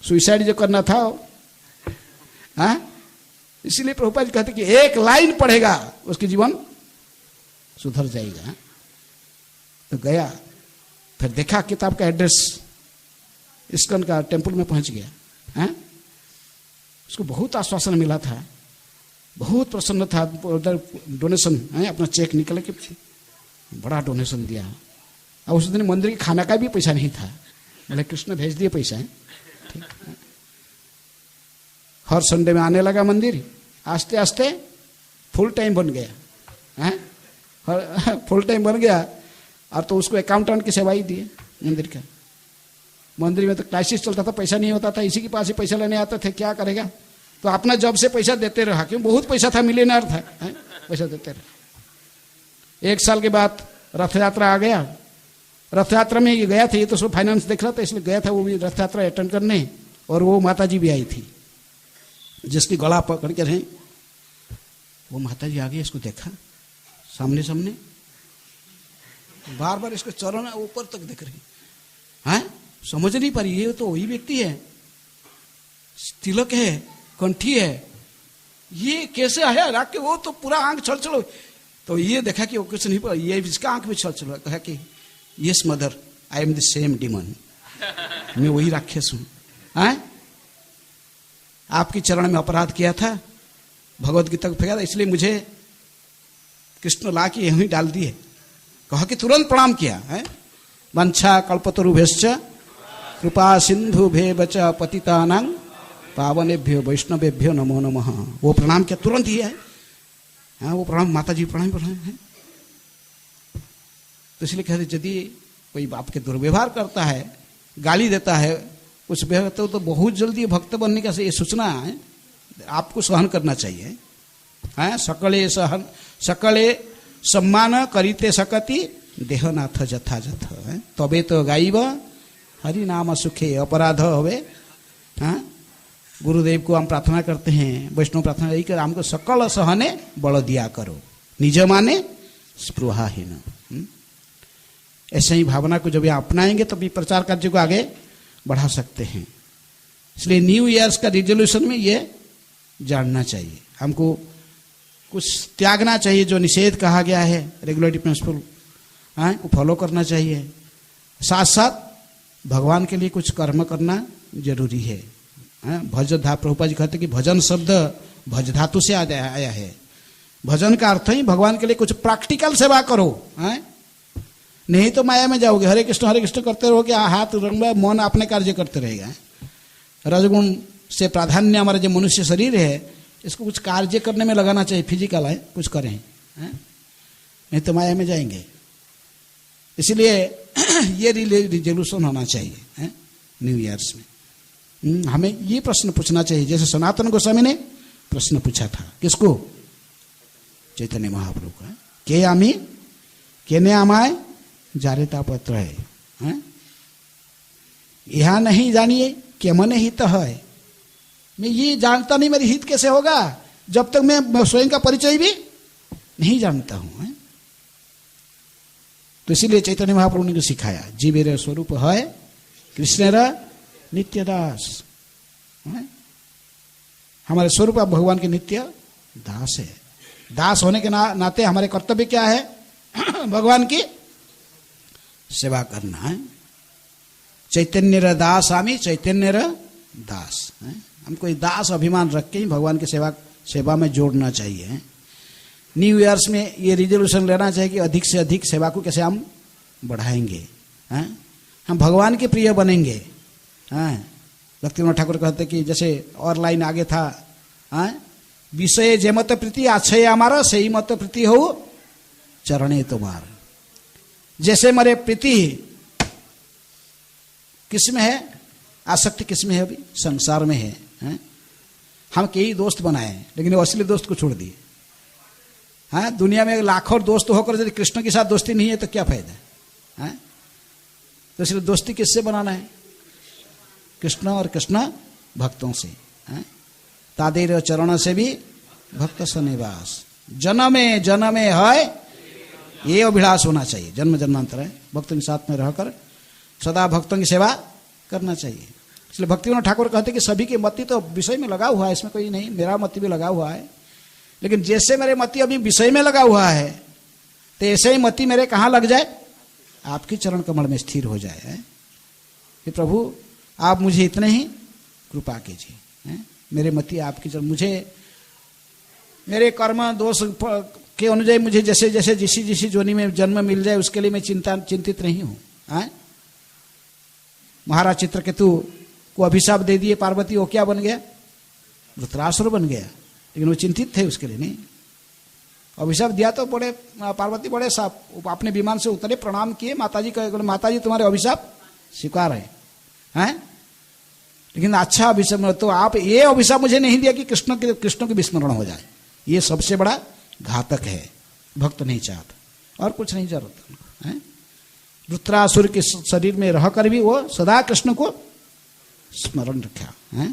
सुसाइड जो करना था। इसीलिए प्रभुपाद जी कहते कि एक लाइन पढ़ेगा उसके जीवन सुधर जाएगा। तो गया, फिर देखा किताब का एड्रेस, इस्कॉन का टेम्पल में पहुंच गया। उसको बहुत आश्वासन मिला था, बहुत प्रसन्न था। उधर डोनेशन अपना चेक निकल के बड़ा डोनेशन दिया। और उस दिन मंदिर के खाना का भी पैसा नहीं था, बोले कृष्ण भेज दिए पैसा है, ठीक। हर संडे में आने लगा मंदिर, आस्ते आस्ते फुल टाइम बन गया, फुल टाइम बन गया। और तो उसको अकाउंटेंट की सेवा ही दिए मंदिर का। मंदिर में तो क्राइसिस चलता था, पैसा नहीं होता था, इसी के पास ही पैसा लेने आते थे, क्या करेगा। तो अपना जॉब से पैसा देते रहा, क्यों बहुत पैसा था, मिलियनर था, पैसा देते रहे। 1 साल के बाद रथ यात्रा आ गया। रथ यात्रा में गया था, ये तो सब फाइनेंस देख रहा था, इसलिए गया था वो भी रथ यात्रा अटेंड करने। और वो माता जी भी आई थी, जिसकी गला पकड़ के रहे। वो माता जी आ गई, इसको देखा सामने सामने, बार बार इसके चरण ऊपर तक देख रही है, समझ नहीं पा रही ये तो वही व्यक्ति है, तिलक है, कंठी है, ये कैसे आया रख के। वो तो पूरा आंख छल छल। तो ये देखा कि वो कुछ नहीं पा, ये इसका आंख में छल छल। कहा कि yes mother, I am the same demon, मैं वही राक्षस हूं। आपकी चरण में अपराध किया था, भगवत गीता को फेंका था, इसलिए मुझे कृष्ण ला के यहीं डाल दिए। कहा कि तुरंत प्रणाम किया है। वंशा कल्पतरुभ्यश्च कृपा सिंधु भेवच पतितानां पावनेभ्यो वैष्णवेभ्यो नमो नमः। वो प्रणाम किया तुरंत ही है, वो प्रणाम, माता जी प्रणाम है। तो इसलिए कहते यदि कोई आपके दुर्व्यवहार करता है, गाली देता है, कुछ व्यक्ति तो बहुत जल्दी भक्त बनने का ये सूचना है, आपको सहन करना चाहिए। सकले सम्मान करीते सकति देहनाथ जथाजथ। तबे तो गाइब हरि नाम सुखे अपराध होवे। गुरुदेव को हम प्रार्थना करते हैं, वैष्णव प्रार्थना यही कर, हमको सकल सहने बल दिया करो। निज माने स्पृहाहीन। ऐसे ही भावना को जब यहाँ अपनाएंगे तभी प्रचार कार्य को आगे बढ़ा सकते हैं। इसलिए न्यू ईयर्स का रिजोल्यूशन में ये जानना चाहिए, हमको कुछ त्यागना चाहिए, जो निषेध कहा गया है रेगुलेटरी प्रिंसिपल वो फॉलो करना चाहिए। साथ साथ भगवान के लिए कुछ कर्म करना जरूरी है। भज धा प्रभुपा जी कहते कि भजन शब्द भज धातु से आया है। भजन का अर्थ ही भगवान के लिए कुछ प्रैक्टिकल सेवा करो, नहीं तो माया में जाओगे। हरे कृष्ण करते रहोगे, हाथ रंग मन अपने कार्य करते रहेगा। रजगुण से प्राधान्य हमारा जो मनुष्य शरीर है, इसको कुछ कार्य करने में लगाना चाहिए, फिजिकल है कुछ करें, नहीं तो माया में जाएंगे। इसलिए ये रिजोल्यूशन होना चाहिए न्यू ईयर्स में। हमें ये प्रश्न पूछना चाहिए, जैसे सनातन गोस्वामी ने प्रश्न पूछा था, किसको? चैतन्य महाप्रभु का, के आमी केने आमाय जारेता पत्र है, यहां नहीं जानिए के मन हित है। मैं ये जानता नहीं मेरी हित कैसे होगा जब तक मैं स्वयं का परिचय भी नहीं जानता हूं। तो इसीलिए चैतन्य महाप्रभु ने सिखाया, जीवेर स्वरूप है कृष्णेर नित्य दास। हमारे स्वरूप भगवान के नित्य दास है। दास होने के नाते हमारे कर्तव्य क्या है? भगवान की सेवा करना है। चैतन्य दास आमी चैतन्य दास, हमको दास अभिमान रख के ही भगवान की सेवा में जोड़ना चाहिए। न्यू ईयर्स में ये रिजोल्यूशन लेना चाहिए कि अधिक से अधिक सेवा को कैसे हम बढ़ाएंगे, हम भगवान के प्रिय बनेंगे। भक्तिविनोद ठाकुर कहते कि जैसे और लाइन आगे था, विषय जे मत प्रीति आछय हमारा सही मत प्रीति हो चरणे तुम्हार। जैसे मेरे प्रीति किसमें है, आसक्ति किसमें है? अभी संसार में है। हम कई दोस्त बनाए लेकिन वो असली दोस्त को छोड़ दिए। दुनिया में लाखों दोस्त होकर यदि कृष्ण के साथ दोस्ती नहीं है तो क्या फायदा है? तो इसलिए दोस्ती किससे बनाना है? कृष्ण और कृष्ण भक्तों से। तादेर चरण से भी भक्त सनिवास, जन्मे जन्मे है ये अभिलाष होना चाहिए। जन्म जन्मांतर है, भक्तों के साथ में रहकर सदा भक्तों की सेवा करना चाहिए। इसलिए भक्तिविनोद ठाकुर कहते कि सभी की मति तो विषय में लगा हुआ है, इसमें कोई नहीं, मेरा मति भी लगा हुआ है, लेकिन जैसे मेरे मति अभी विषय में लगा हुआ है तो ऐसे ही मति मेरे कहाँ लग जाए? आपकी चरण कमल में स्थिर हो जाए कि प्रभु आप मुझे इतने ही कृपा कीजिए, मेरे मति आपकी चरण, मुझे मेरे कर्म दोष के अनुଯାयी मुझे जैसे जैसे जिसी जोनी में जन्म मिल जाए उसके लिए मैं चिंतित नहीं हूँ। महाराज चित्रकेतु को अभिशाप दे दिए पार्वती, वो क्या बन गया? वृत्रासुर बन गया, लेकिन वो चिंतित थे उसके लिए नहीं। अभिशाप दिया तो बड़े पार्वती बड़े साहब अपने विमान से उतरे, प्रणाम किए, माताजी कहे माताजी तुम्हारे अभिशाप स्वीकार है, लेकिन अच्छा अभिशाप तो आप ये अभिशाप मुझे नहीं दिया कि कृष्ण के विस्मरण हो जाए। ये सबसे बड़ा घातक है, भक्त नहीं चाहता और कुछ नहीं जरूरत है। वृत्रासुर के शरीर में रहकर भी वो सदा कृष्ण को स्मरण रखा है।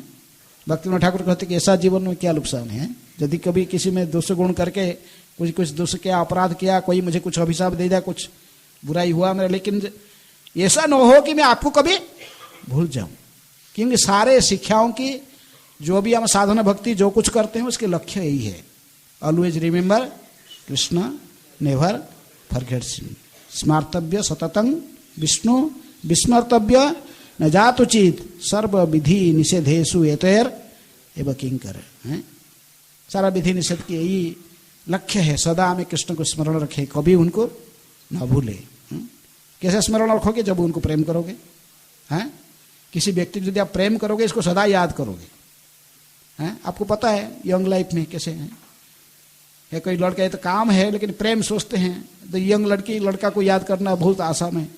भक्तिविनोद ठाकुर कहते कि ऐसा जीवन में क्या नुकसान है? यदि कभी किसी में दोष गुण करके कुछ दोष किया, अपराध किया, कोई मुझे कुछ अभिशाप दे दिया, कुछ बुराई हुआ मेरा, लेकिन ऐसा न हो कि मैं आपको कभी भूल जाऊं। क्योंकि सारे शिक्षाओं की जो भी हम साधना भक्ति जो कुछ करते हैं उसके लक्ष्य यही है, always remember Krishna, never forget him, स्मार्तव्य सततं विष्णु, विस्मर्तव्य न जातुचित, सर्व विधि निषेधेषु एतैर एव किंकर। सारा विधि निषेध की यही लक्ष्य है, सदा में कृष्ण को स्मरण रखे, कभी उनको न भूले। कैसे स्मरण रखोगे? जब उनको प्रेम करोगे। किसी व्यक्ति को यदि आप प्रेम करोगे, इसको सदा याद करोगे। आपको पता है यंग लाइफ में कैसे है, कोई लड़का है तो काम है लेकिन प्रेम सोचते हैं, तो यंग लड़का को याद करना बहुत आसान है,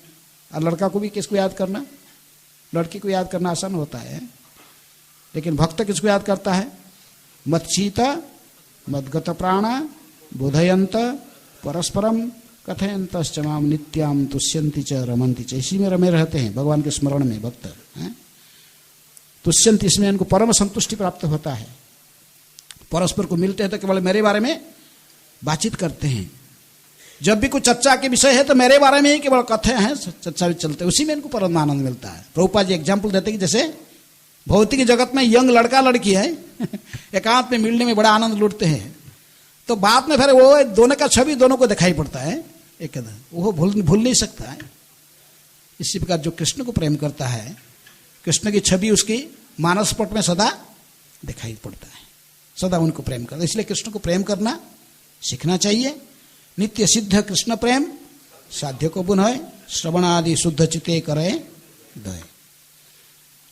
और लड़का को भी किसको याद करना, लड़की को याद करना आसान होता है, लेकिन भक्त किसको याद करता है? मत्सीता मद्गत प्राणा बोधयंत परस्परम कथयंतश्च माम नित्याम तुष्यंति च रमन्ति च। इसी में रमे रहते हैं भगवान के स्मरण में भक्त। तुष्यंति, इसमें इनको परम संतुष्टि प्राप्त होता है। परस्पर को मिलते हैं तो केवल मेरे बारे में बातचीत करते हैं। जब भी कोई चर्चा के विषय है तो मेरे बारे में ही केवल कथे हैं, चर्चा भी चलते, उसी में इनको परम आनंद मिलता है। प्रभुपाद जी एग्जाम्पल देते हैं कि जैसे भौतिक जगत में यंग लड़का लड़की है एकांत में मिलने में बड़ा आनंद लूटते हैं, तो बाद में फिर वो दोनों का छवि दोनों को दिखाई पड़ता है एकदम, वो भूल नहीं सकता है। इसी प्रकार जो कृष्ण को प्रेम करता है, कृष्ण की छवि उसकी मानस पट में सदा दिखाई पड़ता है, सदा उनको प्रेम करता है। इसलिए कृष्ण को प्रेम करना सीखना चाहिए। नित्य सिद्ध कृष्ण प्रेम साध्य को बुन है, श्रवण आदि शुद्ध चिते करे दय।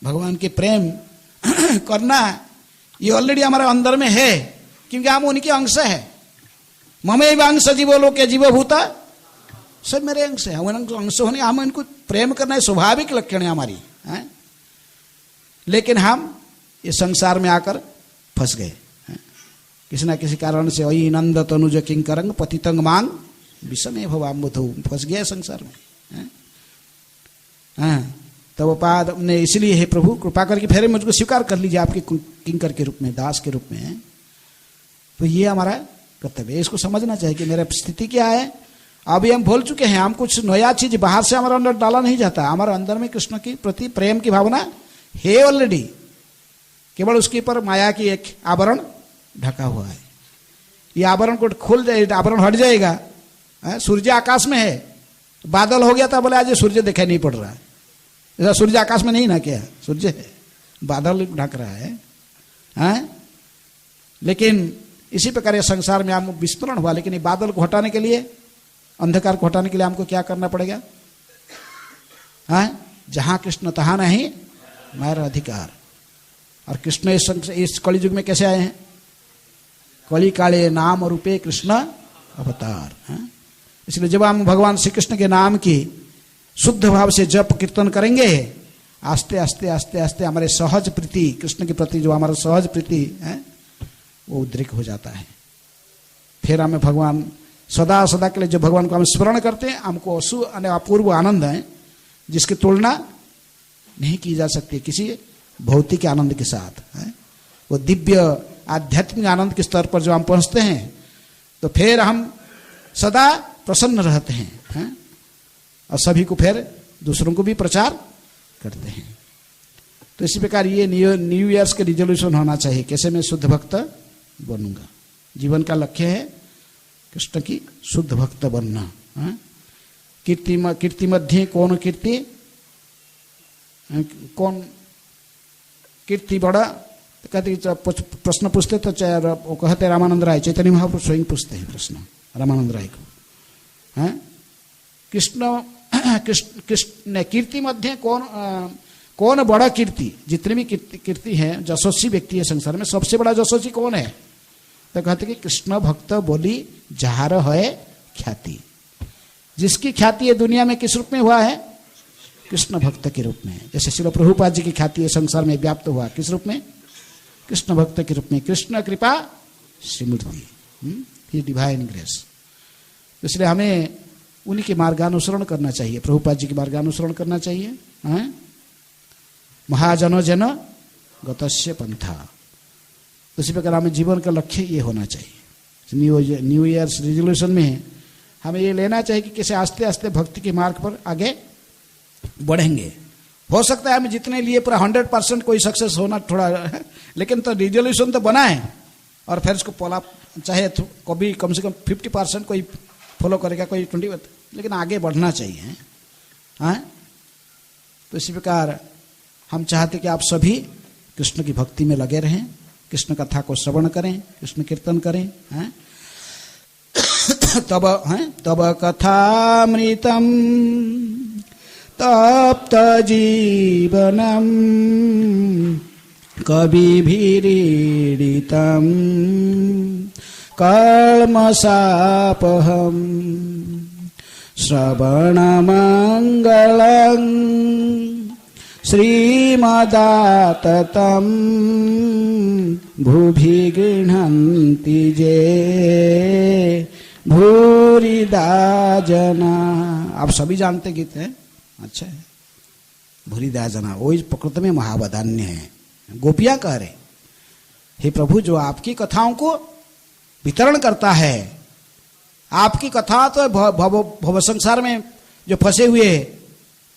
भगवान के प्रेम करना ये ऑलरेडी हमारे अंदर में है, क्योंकि हम उनके अंश है। ममेव अंश जीवो लोके जीवभूता, सब मेरे अंश है। अंश होने हम इनको प्रेम करना स्वाभाविक लक्षण है हमारी है? लेकिन हम ये संसार में आकर फंस गए किसी ना किसी कारण से। वही नंद तनुज किंकरंग पतितंग मांग विषमे भवाम्बुधौ, फंस गया संसार में। तब पाद ने इसलिए है प्रभु कृपा करके फिर मुझको स्वीकार कर लीजिए आपके किंकर के रूप में, दास के रूप में। तो ये हमारा कर्तव्य है, इसको समझना चाहिए कि मेरा स्थिति क्या है। अभी हम भूल चुके हैं, हम कुछ नया चीज बाहर से हमारे अंदर डाला नहीं जाता। हमारे अंदर में कृष्ण के प्रति प्रेम की भावना है ऑलरेडी, केवल उसके ऊपर माया की एक आवरण ढका हुआ है। ये आवरण को खोल जाए, आवरण हट जाएगा। सूर्य आकाश में है, बादल हो गया था, बोले आज सूर्य दिखाई नहीं पड़ रहा है। ऐसा सूर्य आकाश में नहीं ना, क्या सूर्य है, बादल ढक रहा है। लेकिन इसी प्रकार ये संसार में हम विस्मरण हुआ। लेकिन ये बादल को हटाने के लिए, अंधकार को हटाने के लिए हमको क्या करना पड़ेगा? जहां कृष्ण तहां नहीं मेरा अधिकार। और कृष्ण इस कलि युग में कैसे आए हैं? कली काले नाम रूपे कृष्ण अवतार। इसलिए जब हम भगवान श्री कृष्ण के नाम की शुद्ध भाव से जप कीर्तन करेंगे, आस्ते आस्ते आस्ते आस्ते हमारे सहज प्रीति कृष्ण के प्रति, जो हमारा सहज प्रीति है वो उद्रेक हो जाता है। फिर हमें भगवान सदा सदा के लिए जो भगवान को हम स्मरण करते हैं, हमको अपूर्व आनंद है जिसकी तुलना नहीं की जा सकती किसी भौतिक आनंद के साथ है। वो दिव्य आध्यात्मिक आनंद के स्तर पर जो हम पहुंचते हैं तो फिर हम सदा प्रसन्न रहते हैं और सभी को फिर दूसरों को भी प्रचार करते हैं। तो इसी प्रकार ये न्यू ईयर्स के रिजोल्यूशन होना चाहिए, कैसे मैं शुद्ध भक्त बनूंगा। जीवन का लक्ष्य है कृष्ण की शुद्ध भक्त बनना। कीर्ति मध्य कौन कीर्ति, कौन कीर्ति बड़ा, कहते प्रश्न पूछते तो वो कहते रामानंद राय, चैतन्य महाप्रभु स्वयं पूछते हैं प्रश्न रामानंद राय को। कृष्ण कीर्ति मध्य कौन बड़ा कीर्ति, जितने भी कीर्ति है, यशस्वी व्यक्ति है संसार में, सबसे बड़ा यशस्वी कौन है? तो कहते कि कृष्ण भक्त बोली जार है ख्याति। जिसकी ख्याति है दुनिया में किस रूप में हुआ है? कृष्ण भक्त के रूप में। जैसे श्रील प्रभुपाद जी की ख्याति है संसार में व्याप्त हुआ, किस रूप में? कृष्ण भक्त के रूप में। कृष्ण कृपा श्रीमूर्ति, ही डिवाइन ग्रेस। इसलिए हमें उन्हीं के मार्गानुसरण करना चाहिए, प्रभुपाद जी के मार्गानुसरण करना चाहिए। महाजनो जन गतस्य पंथा। उसी प्रकार हमें जीवन का लक्ष्य ये होना चाहिए। न्यू ईयर्स रिजोल्यूशन में हमें ये लेना चाहिए कि कैसे आस्ते आस्ते भक्ति के मार्ग पर आगे बढ़ेंगे। हो सकता है हमें जितने लिए पूरा 100% कोई सक्सेस होना थोड़ा, लेकिन तो रिजोल्यूशन तो बना है और फिर इसको पोला, चाहे कभी कम से कम 50% कोई फॉलो करेगा, कोई 20, लेकिन आगे बढ़ना चाहिए। तो इसी प्रकार हम चाहते कि आप सभी कृष्ण की भक्ति में लगे रहें, कृष्ण कथा को श्रवण करें, कृष्ण कीर्तन करें। तब कथामृतम तप्त जीवनम कविभिरीडितम कल्मषापहम श्रवणमंगलं श्रीमदाततं भुवि गृह्णन्ति जे भूरिदा जना। आप सभी जानते गीत हैं, अच्छा है। भूरिदा जना वही प्रकृति में महावदान्य है। गोपियां कह रहे, हे प्रभु जो आपकी कथाओं को वितरण करता है आपकी कथा तो भव संसार में जो फंसे हुए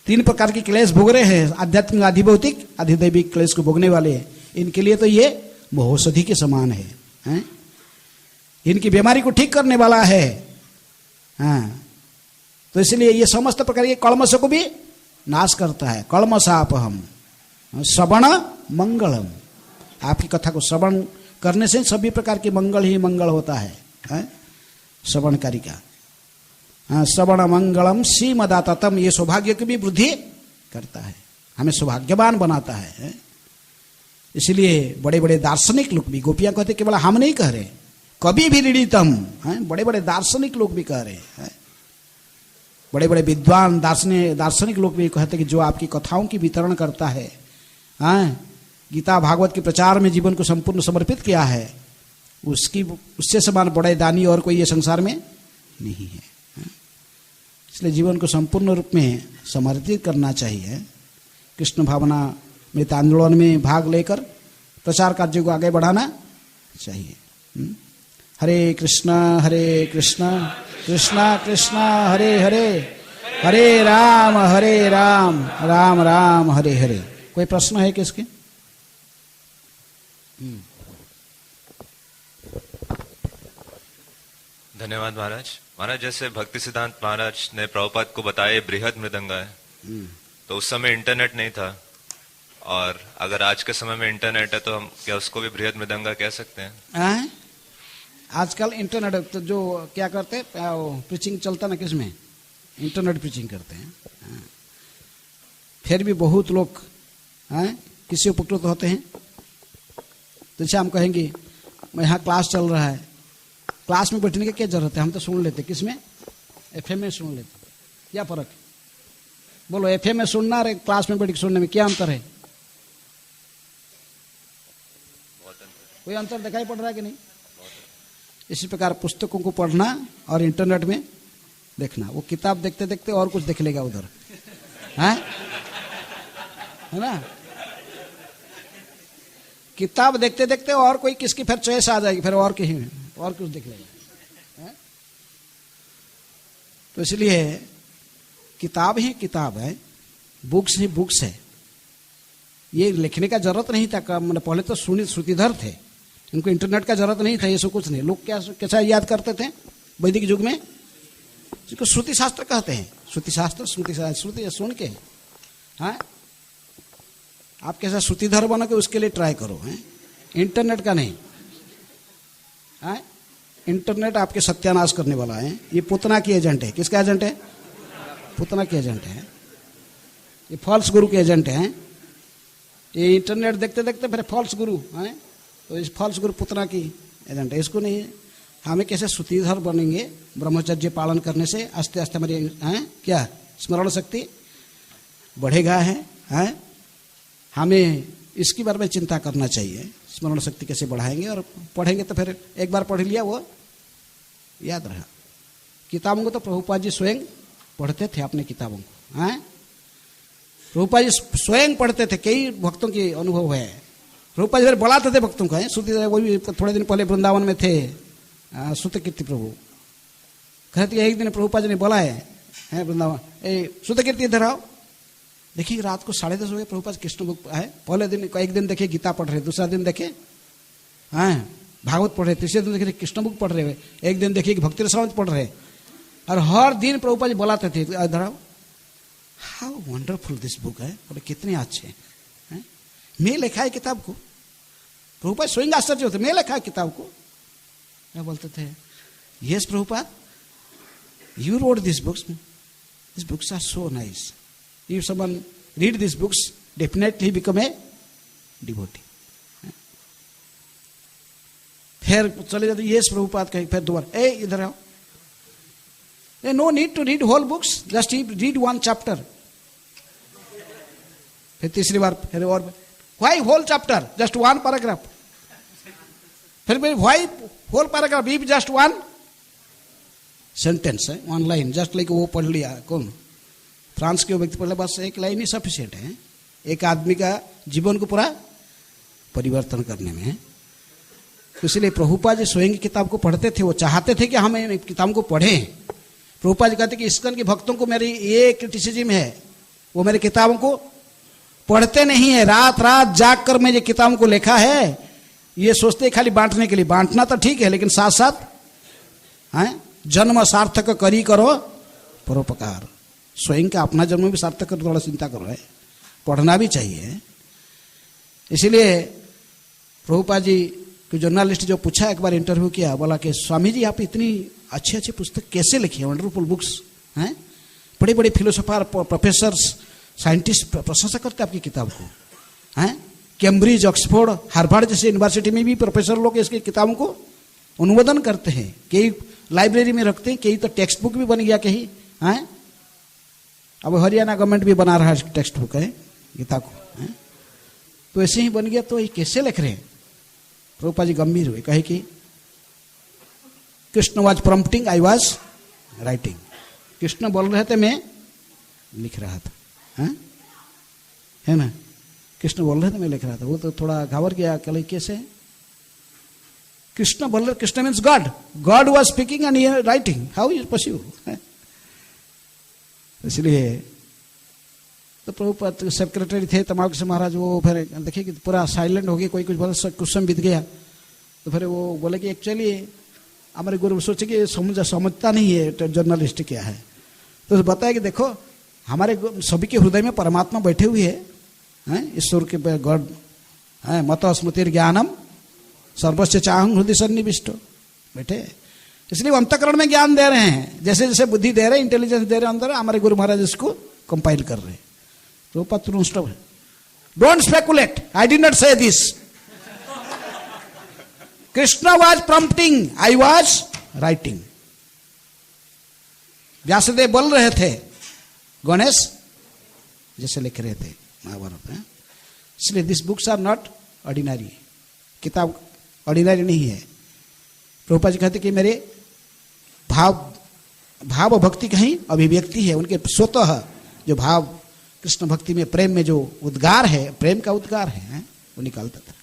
3 प्रकार की क्लेश भोग रहे हैं, आध्यात्मिक, अधिभौतिक, अधिदैविक क्लेश को भोगने वाले हैं, इनके लिए तो ये महौषधि के समान है, हैं? इनकी बीमारी को ठीक करने वाला है। हाँ, तो इसलिए ये समस्त प्रकार के कल्मश को भी नाश करता है। कल्मषापहम श्रवण मंगलम, आपकी कथा को श्रवण करने से सभी प्रकार की मंगल ही मंगल होता है, श्रवणकारी का। श्रवण मंगलम सीमदातम, ये सौभाग्य की भी वृद्धि करता है, हमें सौभाग्यवान बनाता है। इसलिए बड़े बड़े दार्शनिक लोग भी, गोपियां कहते केवल हम नहीं कह रहे, कभी भी ऋणितम, बड़े बड़े दार्शनिक लोग भी कह रहे हैं, बड़े बड़े विद्वान दार्शनिक लोग भी कहते कि जो आपकी कथाओं की वितरण करता है, गीता भागवत के प्रचार में जीवन को संपूर्ण समर्पित किया है, उससे समान बड़े दानी और कोई ये संसार में नहीं है। इसलिए जीवन को संपूर्ण रूप में समर्पित करना चाहिए। कृष्ण भावना में आंदोलन में भाग लेकर प्रचार कार्य को आगे बढ़ाना चाहिए। हरे कृष्णा कृष्णा कृष्णा हरे हरे, हरे राम राम राम हरे हरे। कोई प्रश्न है किसके? धन्यवाद महाराज। महाराज, जैसे भक्ति सिद्धांत महाराज ने प्रभुपाद को बताया बृहद मृदंग है, तो उस समय इंटरनेट नहीं था, और अगर आज के समय में इंटरनेट है तो हम क्या उसको भी बृहद मृदंगा कह सकते हैं? आजकल इंटरनेट तो जो क्या करते हैं, प्रीचिंग चलता ना किसमें, इंटरनेट प्रीचिंग करते हैं। फिर भी बहुत लोग किसी उपकृत होते हैं। जैसे हम कहेंगे मैं यहाँ क्लास चल रहा है, क्लास में बैठने की क्या जरूरत है, हम तो सुन लेते, किसमें, एफएम में सुन लेते। क्या फर्क है बोलो, एफएम में सुनना और क्लास में बैठ के सुनने में क्या अंतर है? कोई अंतर दिखाई पड़ रहा है कि नहीं? इसी प्रकार पुस्तकों को पढ़ना और इंटरनेट में देखना, वो किताब देखते देखते और कुछ देख लेगा उधर, है ना? किताब देखते देखते और कोई किसकी फिर चॉइस आ जाएगी, फिर और कहीं और कुछ देख लेगा। तो इसलिए किताब ही किताब है, बुक्स ही बुक्स है। ये लिखने का जरूरत नहीं था, मैंने पहले तो श्रुतिधर थे, उनको इंटरनेट का जरूरत नहीं था, ये सब कुछ नहीं। लोग क्या कैसा याद करते थे वैदिक युग में, जिसको श्रुति शास्त्र कहते हैं। श्रुति शास्त्र, श्रुति सुन के, हाँ, आप कैसा श्रुतिधर बनो के उसके लिए ट्राई करो, हैं? इंटरनेट का नहीं। हाँ, इंटरनेट आपके सत्यानाश करने वाला है। ये पूतना की एजेंट है। किसका एजेंट है? पूतना की एजेंट है। ये फॉल्स गुरु के एजेंट है। ये इंटरनेट देखते देखते फिर फॉल्स गुरु हैं, तो इस फॉल्स गुरु पूतना की एजेंट है। इसको नहीं, हमें कैसे श्रुतिधर बनेंगे ब्रह्मचर्य पालन करने से, आस्ते आस्ते हमारी क्या स्मरण शक्ति बढ़ेगा है। हमें इसके बारे में चिंता करना चाहिए, स्मरण शक्ति कैसे बढ़ाएंगे, और पढ़ेंगे तो फिर एक बार पढ़ लिया वो याद रहा। किताबों को तो प्रभुपाद जी स्वयं पढ़ते थे, अपने किताबों को, हैं? प्रभुपाद जी स्वयं पढ़ते थे, कई भक्तों के अनुभव है। प्रभुपाद जी फिर बुलाते थे भक्तों को, श्रुति, वो भी थोड़े दिन पहले वृंदावन में थे, श्रुत कीर्ति प्रभु कहते एक दिन प्रभुपाद जी ने बुलाए हैं वृंदावन, श्रुत कीर्ति इधर आओ। देखिए रात को 10:30 बजे प्रभुपाद कृष्ण बुक है। पहले दिन एक दिन देखे गीता पढ़ रहे, दूसरा दिन देखे भागवत पढ़ रहे, तीसरे दिन देखे कृष्ण बुक पढ़ रहे, एक दिन देखिए भक्ति रसामृत पढ़ रहे, और हर दिन प्रभुपाद जी बुलाते थे इधर आओ। हाउ वंडरफुल दिस बुक है, बोले कितने अच्छे हैं, मैं लिखा है किताब को। प्रभुपाद स्वयं आश्चर्य होते, मैं लिखा है किताब को। क्या बोलते थे? Yes Prabhupada, you rode this books are so nice, if someone read these books definitely become a devotee। फिर चले जाते, यस प्रभुपाद कहे, फिर दोबारा इधर आओ, no need to read whole books, just read 1 chapter. फिर तीसरी बार फिर और, why whole chapter, just 1 paragraph. फिर why whole paragraph, if just 1 sentence है, 1 लाइन, जस्ट लाइक वो पढ़ लिया। कौन? फ्रांस के व्यक्ति पढ़ले, बस 1 लाइन ही सफिशिएंट है एक आदमी का जीवन को पूरा परिवर्तन करने में। तो इसलिए प्रभुपाद जी स्वयं की किताब को पढ़ते थे, वो चाहते थे कि हम इन किताब को पढ़ें। प्रभुपाद जी कहते कि इस्कॉन के भक्तों को मेरी ये क्रिटिसिज्म है, वो मेरी किताबों को पढ़ते नहीं है। रात रात जाग कर मैं ये किताबों को लिखा है, ये सोचते हैं खाली बांटने के लिए। बांटना तो ठीक है, लेकिन साथ साथ जन्म सार्थक करी करो परोपकार। स्वयं का अपना जन्म भी सार्थक करो, थोड़ा चिंता करो, है पढ़ना भी चाहिए। इसीलिए प्रभुपाद जी को जर्नलिस्ट जो पूछा, एक बार इंटरव्यू किया, बोला कि स्वामी जी आप इतनी अच्छी अच्छी पुस्तक कैसे लिखी है, वंडरफुल बुक्स हैं, बड़े बड़े फिलोसोफर प्रोफेसर्स साइंटिस्ट प्रशंसा करते आपकी किताब को, हैं कैम्ब्रिज ऑक्सफोर्ड हार्वर्ड जैसे यूनिवर्सिटी में भी प्रोफेसर लोग इसकी किताबों को अनुमोदन करते हैं, कई लाइब्रेरी में रखते हैं, कई तो टेक्स्ट बुक भी बन गया कहीं, हैं अब हरियाणा गवर्नमेंट भी बना रहा है टेक्स्ट बुक है गीता को, हैं तो ऐसे ही बन गया। तो ये कैसे लिख रहे हैं? प्रभुपाद जी गंभीर हुए, कहे कि Krishna was prompting, I was writing. Krishna बोल रहे थे, मैं लिख रहा था, है ना, कृष्ण बोल रहे थे, मैं लिख रहा था। वो तो थोड़ा घाबर गया, कल कैसे कृष्ण बोल रहे, Krishna means God, God was speaking and writing, how is possible? इसलिए तो प्रभुपाद सेक्रेटरी थे तमाम से महाराज, वो फिर देखिए कि पूरा साइलेंट हो गया, कोई कुछ बोला, कुछ समय बीत गया, तो फिर वो बोले कि एक्चुअली हमारे गुरु सोचे कि समझता नहीं है जर्नलिस्ट क्या है, तो बताया कि देखो हमारे सभी के हृदय में परमात्मा बैठे हुए हैं, ईश्वर के गॉड है, मत स्मृति ज्ञानम सर्वस्व चाहं हृदय सन्निविष्टो बैठे। इसलिए वो अंतःकरण में ज्ञान दे रहे हैं, जैसे जैसे बुद्धि दे रहे हैं, इंटेलिजेंस दे रहे हैं अंदर, हमारे गुरु महाराज इसको कंपाइल कर रहे हैं। तो पत्र स्टॉप है, don't speculate, I did not say this, Krishna was prompting, I was writing. Vyasadeva बोल रहे थे, गणेश जैसे लिख रहे थे महाभारत में। इसलिए this books are not ordinary, किताब ऑर्डिनरी नहीं है। प्रभुपाद जी कहते कि मेरे भाव भक्ति का ही अभिव्यक्ति है, उनके स्वतः जो भाव कृष्ण भक्ति में प्रेम में जो उद्गार है, प्रेम का उद्गार है, वो निकालता था।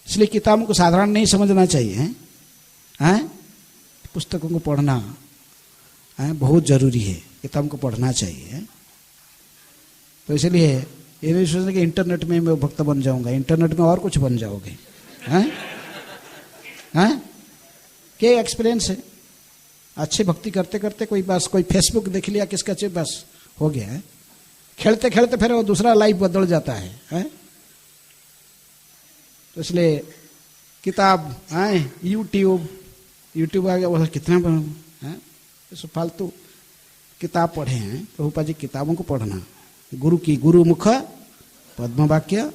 इसलिए किताबों को साधारण नहीं समझना चाहिए, हैं पुस्तकों को पढ़ना बहुत जरूरी है, किताबों को पढ़ना चाहिए। तो इसलिए ये नहीं सोचना कि इंटरनेट में मैं भक्त बन जाऊंगा, इंटरनेट में और कुछ बन जाओगे, हैं क्या एक्सपीरियंस है? अच्छी भक्ति करते करते कोई बस कोई फेसबुक देख लिया किसका चिप, बस हो गया है। खेलते खेलते फिर वो दूसरा लाइफ बदल जाता है? तो इसलिए किताब यूट्यूब आ गया, वो कितना है फालतू किताब पढ़े हैं। प्रभुपाद जी किताबों को पढ़ना, गुरु की गुरुमुख पद्म वाक्य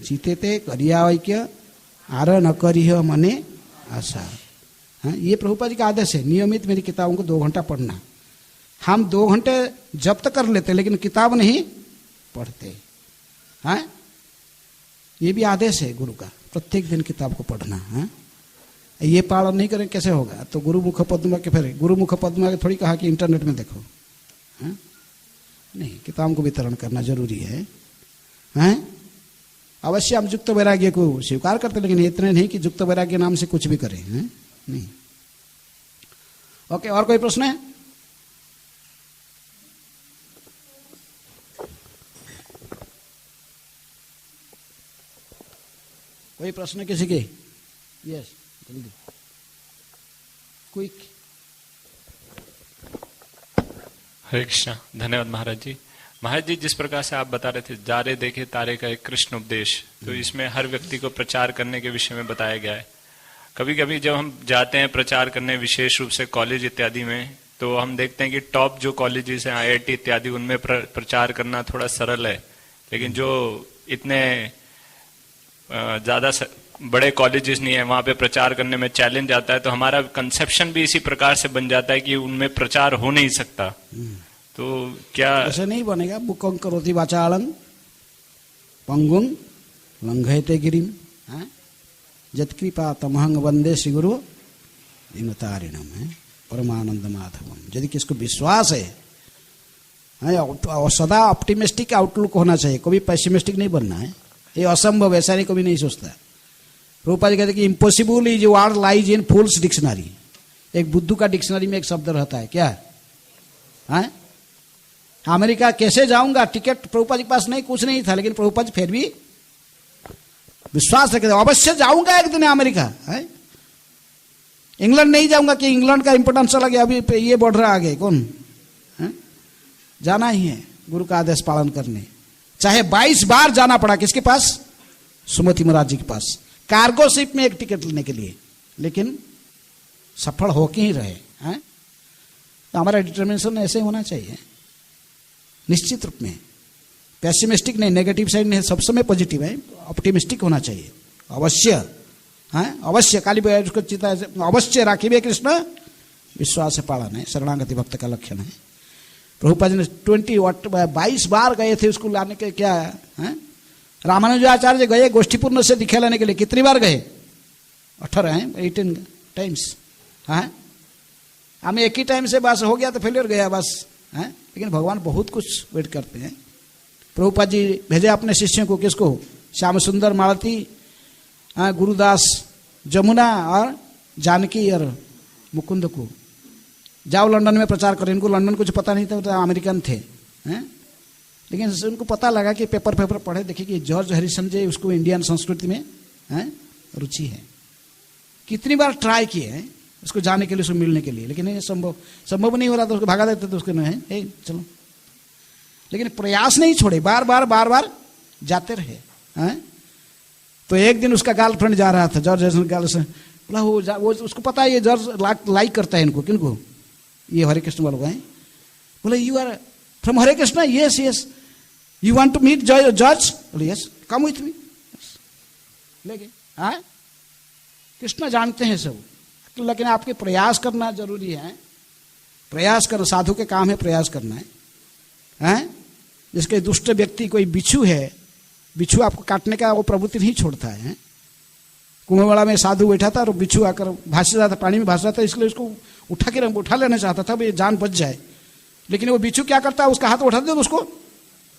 चीते ते करिया ऐक्य आर न करिह मने आशा, ये प्रभुपाद जी का आदेश है। नियमित मेरी किताबों को 2 घंटा पढ़ना। हम 2 घंटे जब्त कर लेते लेकिन किताब नहीं पढ़ते, हैं ये भी आदेश है गुरु का, प्रत्येक दिन किताब को पढ़ना है। ये पालन नहीं करें कैसे होगा? तो गुरुमुख पद्म के फिर गुरुमुख पद्म के थोड़ी कहा कि इंटरनेट में देखो, है? नहीं, किताब को वितरण करना जरूरी है, हैं? अवश्य हम युक्त वैराग्य को स्वीकार करते, लेकिन इतने नहीं कि युक्त वैराग्य नाम से कुछ भी करें, हैं? नहीं। ओके, और कोई प्रश्न है? कोई प्रश्न किसी के? यस, जल्दी क्विक। हरे कृष्णा। धन्यवाद महाराज जी। महाराज जी, जिस प्रकार से आप बता रहे थे जारे देखे तारे का एक कृष्ण उपदेश, तो इसमें हर व्यक्ति को प्रचार करने के विषय में बताया गया है। कभी कभी जब हम जाते हैं प्रचार करने, विशेष रूप से कॉलेज इत्यादि में, तो हम देखते हैं कि टॉप जो कॉलेजेस हैं, IIT इत्यादि, उनमें प्रचार करना थोड़ा सरल है, लेकिन जो इतने ज्यादा बड़े कॉलेजेस नहीं है, वहां पे प्रचार करने में चैलेंज आता है। तो हमारा कंसेप्शन भी इसी प्रकार से बन जाता है कि उनमें प्रचार हो नहीं सकता। तो क्या ऐसे नहीं बनेगा? बुकं करोति वाचालं पंगुं लंघयते गिरिम, यत्कृपा तमहं वंदे श्री गुरु दीनतारिणम, है परमानंद माधवम। यदि किसको विश्वास है, और सदा ऑप्टिमिस्टिक आउटलुक होना चाहिए, कभी पेसिमिस्टिक नहीं बनना है। ये असंभव, ऐसा नहीं कभी नहीं सोचता, प्रभुपाद जी कहते कि impossible is word lies in fools dictionary. एक बुद्धू का डिक्शनरी में एक शब्द रहता है क्या है? अमेरिका कैसे जाऊंगा, टिकट प्रभुपाद जी के पास नहीं, कुछ नहीं था, लेकिन प्रभुपाद जी फिर भी विश्वास रखते अवश्य जाऊंगा एक दिन अमेरिका है। इंग्लैंड नहीं जाऊंगा कि इंग्लैंड का इंपोर्टेंस चला गया, अभी ये बढ़ रहा आगे कौन है? जाना ही है गुरु का आदेश पालन करने, चाहे 22 बार जाना पड़ा। किसके पास? सुमति महाराज जी के पास, कार्गो शिप में एक टिकट लेने के लिए, लेकिन सफल होके ही रहे हैं। तो हमारा डिटर्मिनेशन ऐसे होना चाहिए निश्चित रूप में, पेसिमिस्टिक नहीं, नेगेटिव साइड नहीं, सब समय पॉजिटिव है, ऑप्टिमिस्टिक होना चाहिए अवश्य है। अवश्य काली को चिता अवश्य राखिबे कृष्ण, विश्वास से पालन है, शरणागति भक्त का लक्षण है। प्रभुपाद जी ने 22 बार गए थे उसको लाने के, क्या है? रामानुजाचार्य गए गोष्ठीपूर्ण से दीक्षा लेने के लिए, कितनी बार गए? 18 टाइम्स। हाँ, हमें एक ही टाइम से बस हो गया तो फेलियर गया बस है। लेकिन भगवान बहुत कुछ वेट करते हैं। प्रभुपाद जी भेजे अपने शिष्यों को, किसको? श्याम सुंदर, मालती, गुरुदास, जमुना और जानकी और मुकुंद को, जाओ लंदन में प्रचार करें। इनको लंदन कुछ पता नहीं था, तो अमेरिकन थे हैं, लेकिन उनको पता लगा कि पेपर पढ़े, देखे कि जॉर्ज हैरिसन जी, उसको इंडियन संस्कृति में रुचि है। कितनी बार ट्राई किए हैं उसको जाने के लिए, उसको मिलने के लिए, लेकिन ये संभव नहीं हो रहा था। उसको भगा देते थे, उसको नहीं चलो, लेकिन प्रयास नहीं छोड़े, बार बार जाते रहे हैं। तो एक दिन उसका गर्लफ्रेंड जा रहा था, जॉर्ज हैरिसन गर्ल से बोला, वो उसको पता है ये जॉर्ज लाइक करता है इनको, किनको? ये हरे कृष्ण वालों हैं। बोले you are from Hare Krishna? Yes yes. You want to meet George? बोले यस, कम विथ मी। ले गए। हाँ, कृष्ण जानते हैं सब, लेकिन आपके प्रयास करना जरूरी है। प्रयास कर, साधु के काम है प्रयास करना है। हैं? जिसके दुष्ट व्यक्ति कोई बिच्छू है, बिच्छू आपको काटने का वो प्रवृत्ति नहीं छोड़ता है। कुंभमेला में साधु बैठा था और बिच्छू आकर भास रहा था, पानी में भास रहा था, इसलिए उसको उठा लेना चाहता था, भाई जान बच जाए। लेकिन वो बिच्छू क्या करता है, उसका हाथ उठा दे तो उसको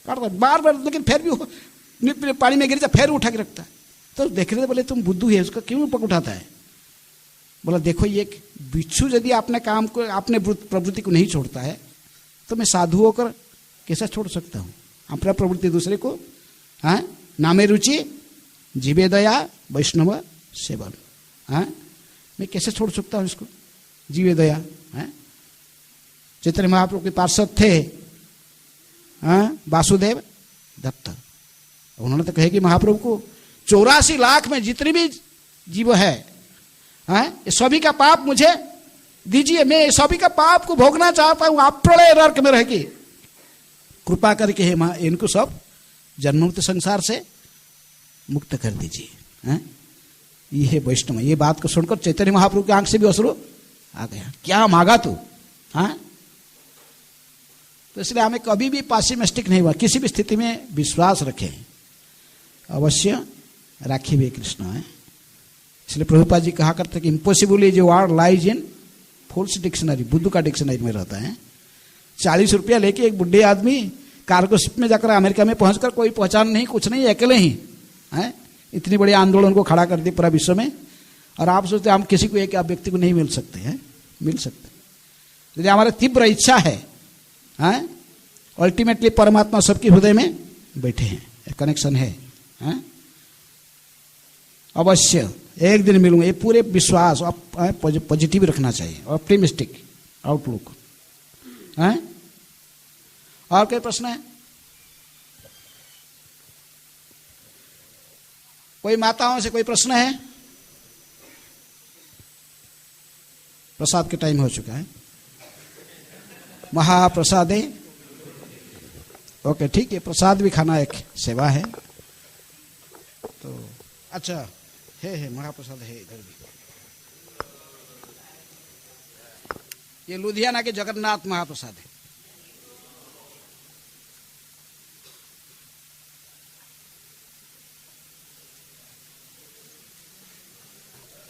काटता बार, लेकिन फिर भी वो पानी में गिर जाता, फिर उठा के रखता है। तो देख रहे थे, बोले तुम बुद्धू है, उसका क्यों पक उठाता है? बोला देखो, ये बिच्छू यदि अपने काम को, अपने प्रवृत्ति को नहीं छोड़ता है, तो मैं साधु होकर कैसे छोड़ सकता हूँ अपना प्रवृत्ति दूसरे को? हाँ, नामे रुचि जीवे दया वैष्णव सेवन। हाँ, मैं कैसे छोड़ सकता हूँ इसको? जीवे दया। हाँ, चैतन्य महाप्रभु के पार्षद थे वासुदेव दत्त, उन्होंने तो कहे कि महाप्रभु को 84 लाख में जितनी भी जीव है, ये सभी का पाप मुझे दीजिए, मैं सभी का पाप को भोगना चाहता हूं, आप प्रलय नरक में रह के कृपा करके हे मां, इनको सब जन्ममुक्त संसार से मुक्त कर दीजिए। ये है वैष्णव। ये बात को सुनकर चैतन्य महाप्रभु की आंख से भी अश्रु आ गया, क्या मांगा तू? हाँ, तो इसलिए हमें कभी भी पेसिमिस्टिक नहीं हुआ, किसी भी स्थिति में विश्वास रखें, अवश्य राखिबे कृष्ण है। इसलिए प्रभुपाद जी कहा करते कि impossible is word lies in fools dictionary, बुद्धू का डिक्शनरी में रहता है। 40 रुपया लेके एक बुढ़े आदमी कार्गो शिप में जाकर अमेरिका में पहुंचकर, कोई पहचान नहीं, कुछ नहीं, अकेले ही है, इतनी बड़ी आंदोलन को खड़ा कर दी पूरा विश्व में। और आप सोचते हम किसी को, एक व्यक्ति को नहीं मिल सकते हैं? मिल सकते। यदि हमारी तीव्र इच्छा है, अल्टीमेटली परमात्मा सबके हृदय में बैठे हैं, कनेक्शन है। अवश्य एक दिन मिलूंगा, ये पूरे विश्वास पॉजिटिव रखना चाहिए, ऑप्टिमिस्टिक आउटलुक। और कोई प्रश्न है? कोई माताओं से कोई प्रश्न है? प्रसाद के टाइम हो चुका है। महाप्रसादे, ओके ठीक है, प्रसाद भी खाना एक सेवा है। तो अच्छा है महाप्रसाद है इधर भी। ये लुधियाना के जगन्नाथ महाप्रसाद है।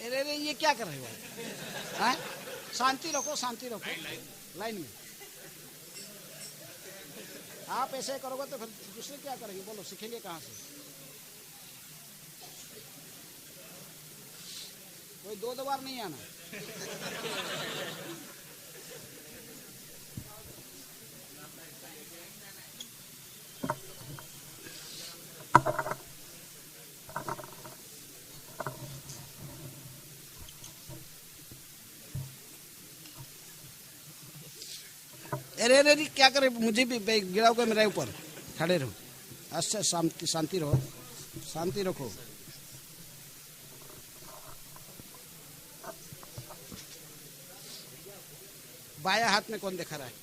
अरे ये क्या कर रहे हो? शांति रखो, शांति रखो, लाइन में। आप ऐसे करोगे तो फिर दूसरे क्या करेंगे? बोलो, सीखेंगे कहाँ से? कोई दो बार नहीं आना। अरे अरे अरे क्या करे, मुझे भी गिरा हुआ मेरे ऊपर। खड़े रहो, अच्छा शांति शांति रहो, शांति रखो। बाया हाथ में कौन दिखा रहा है?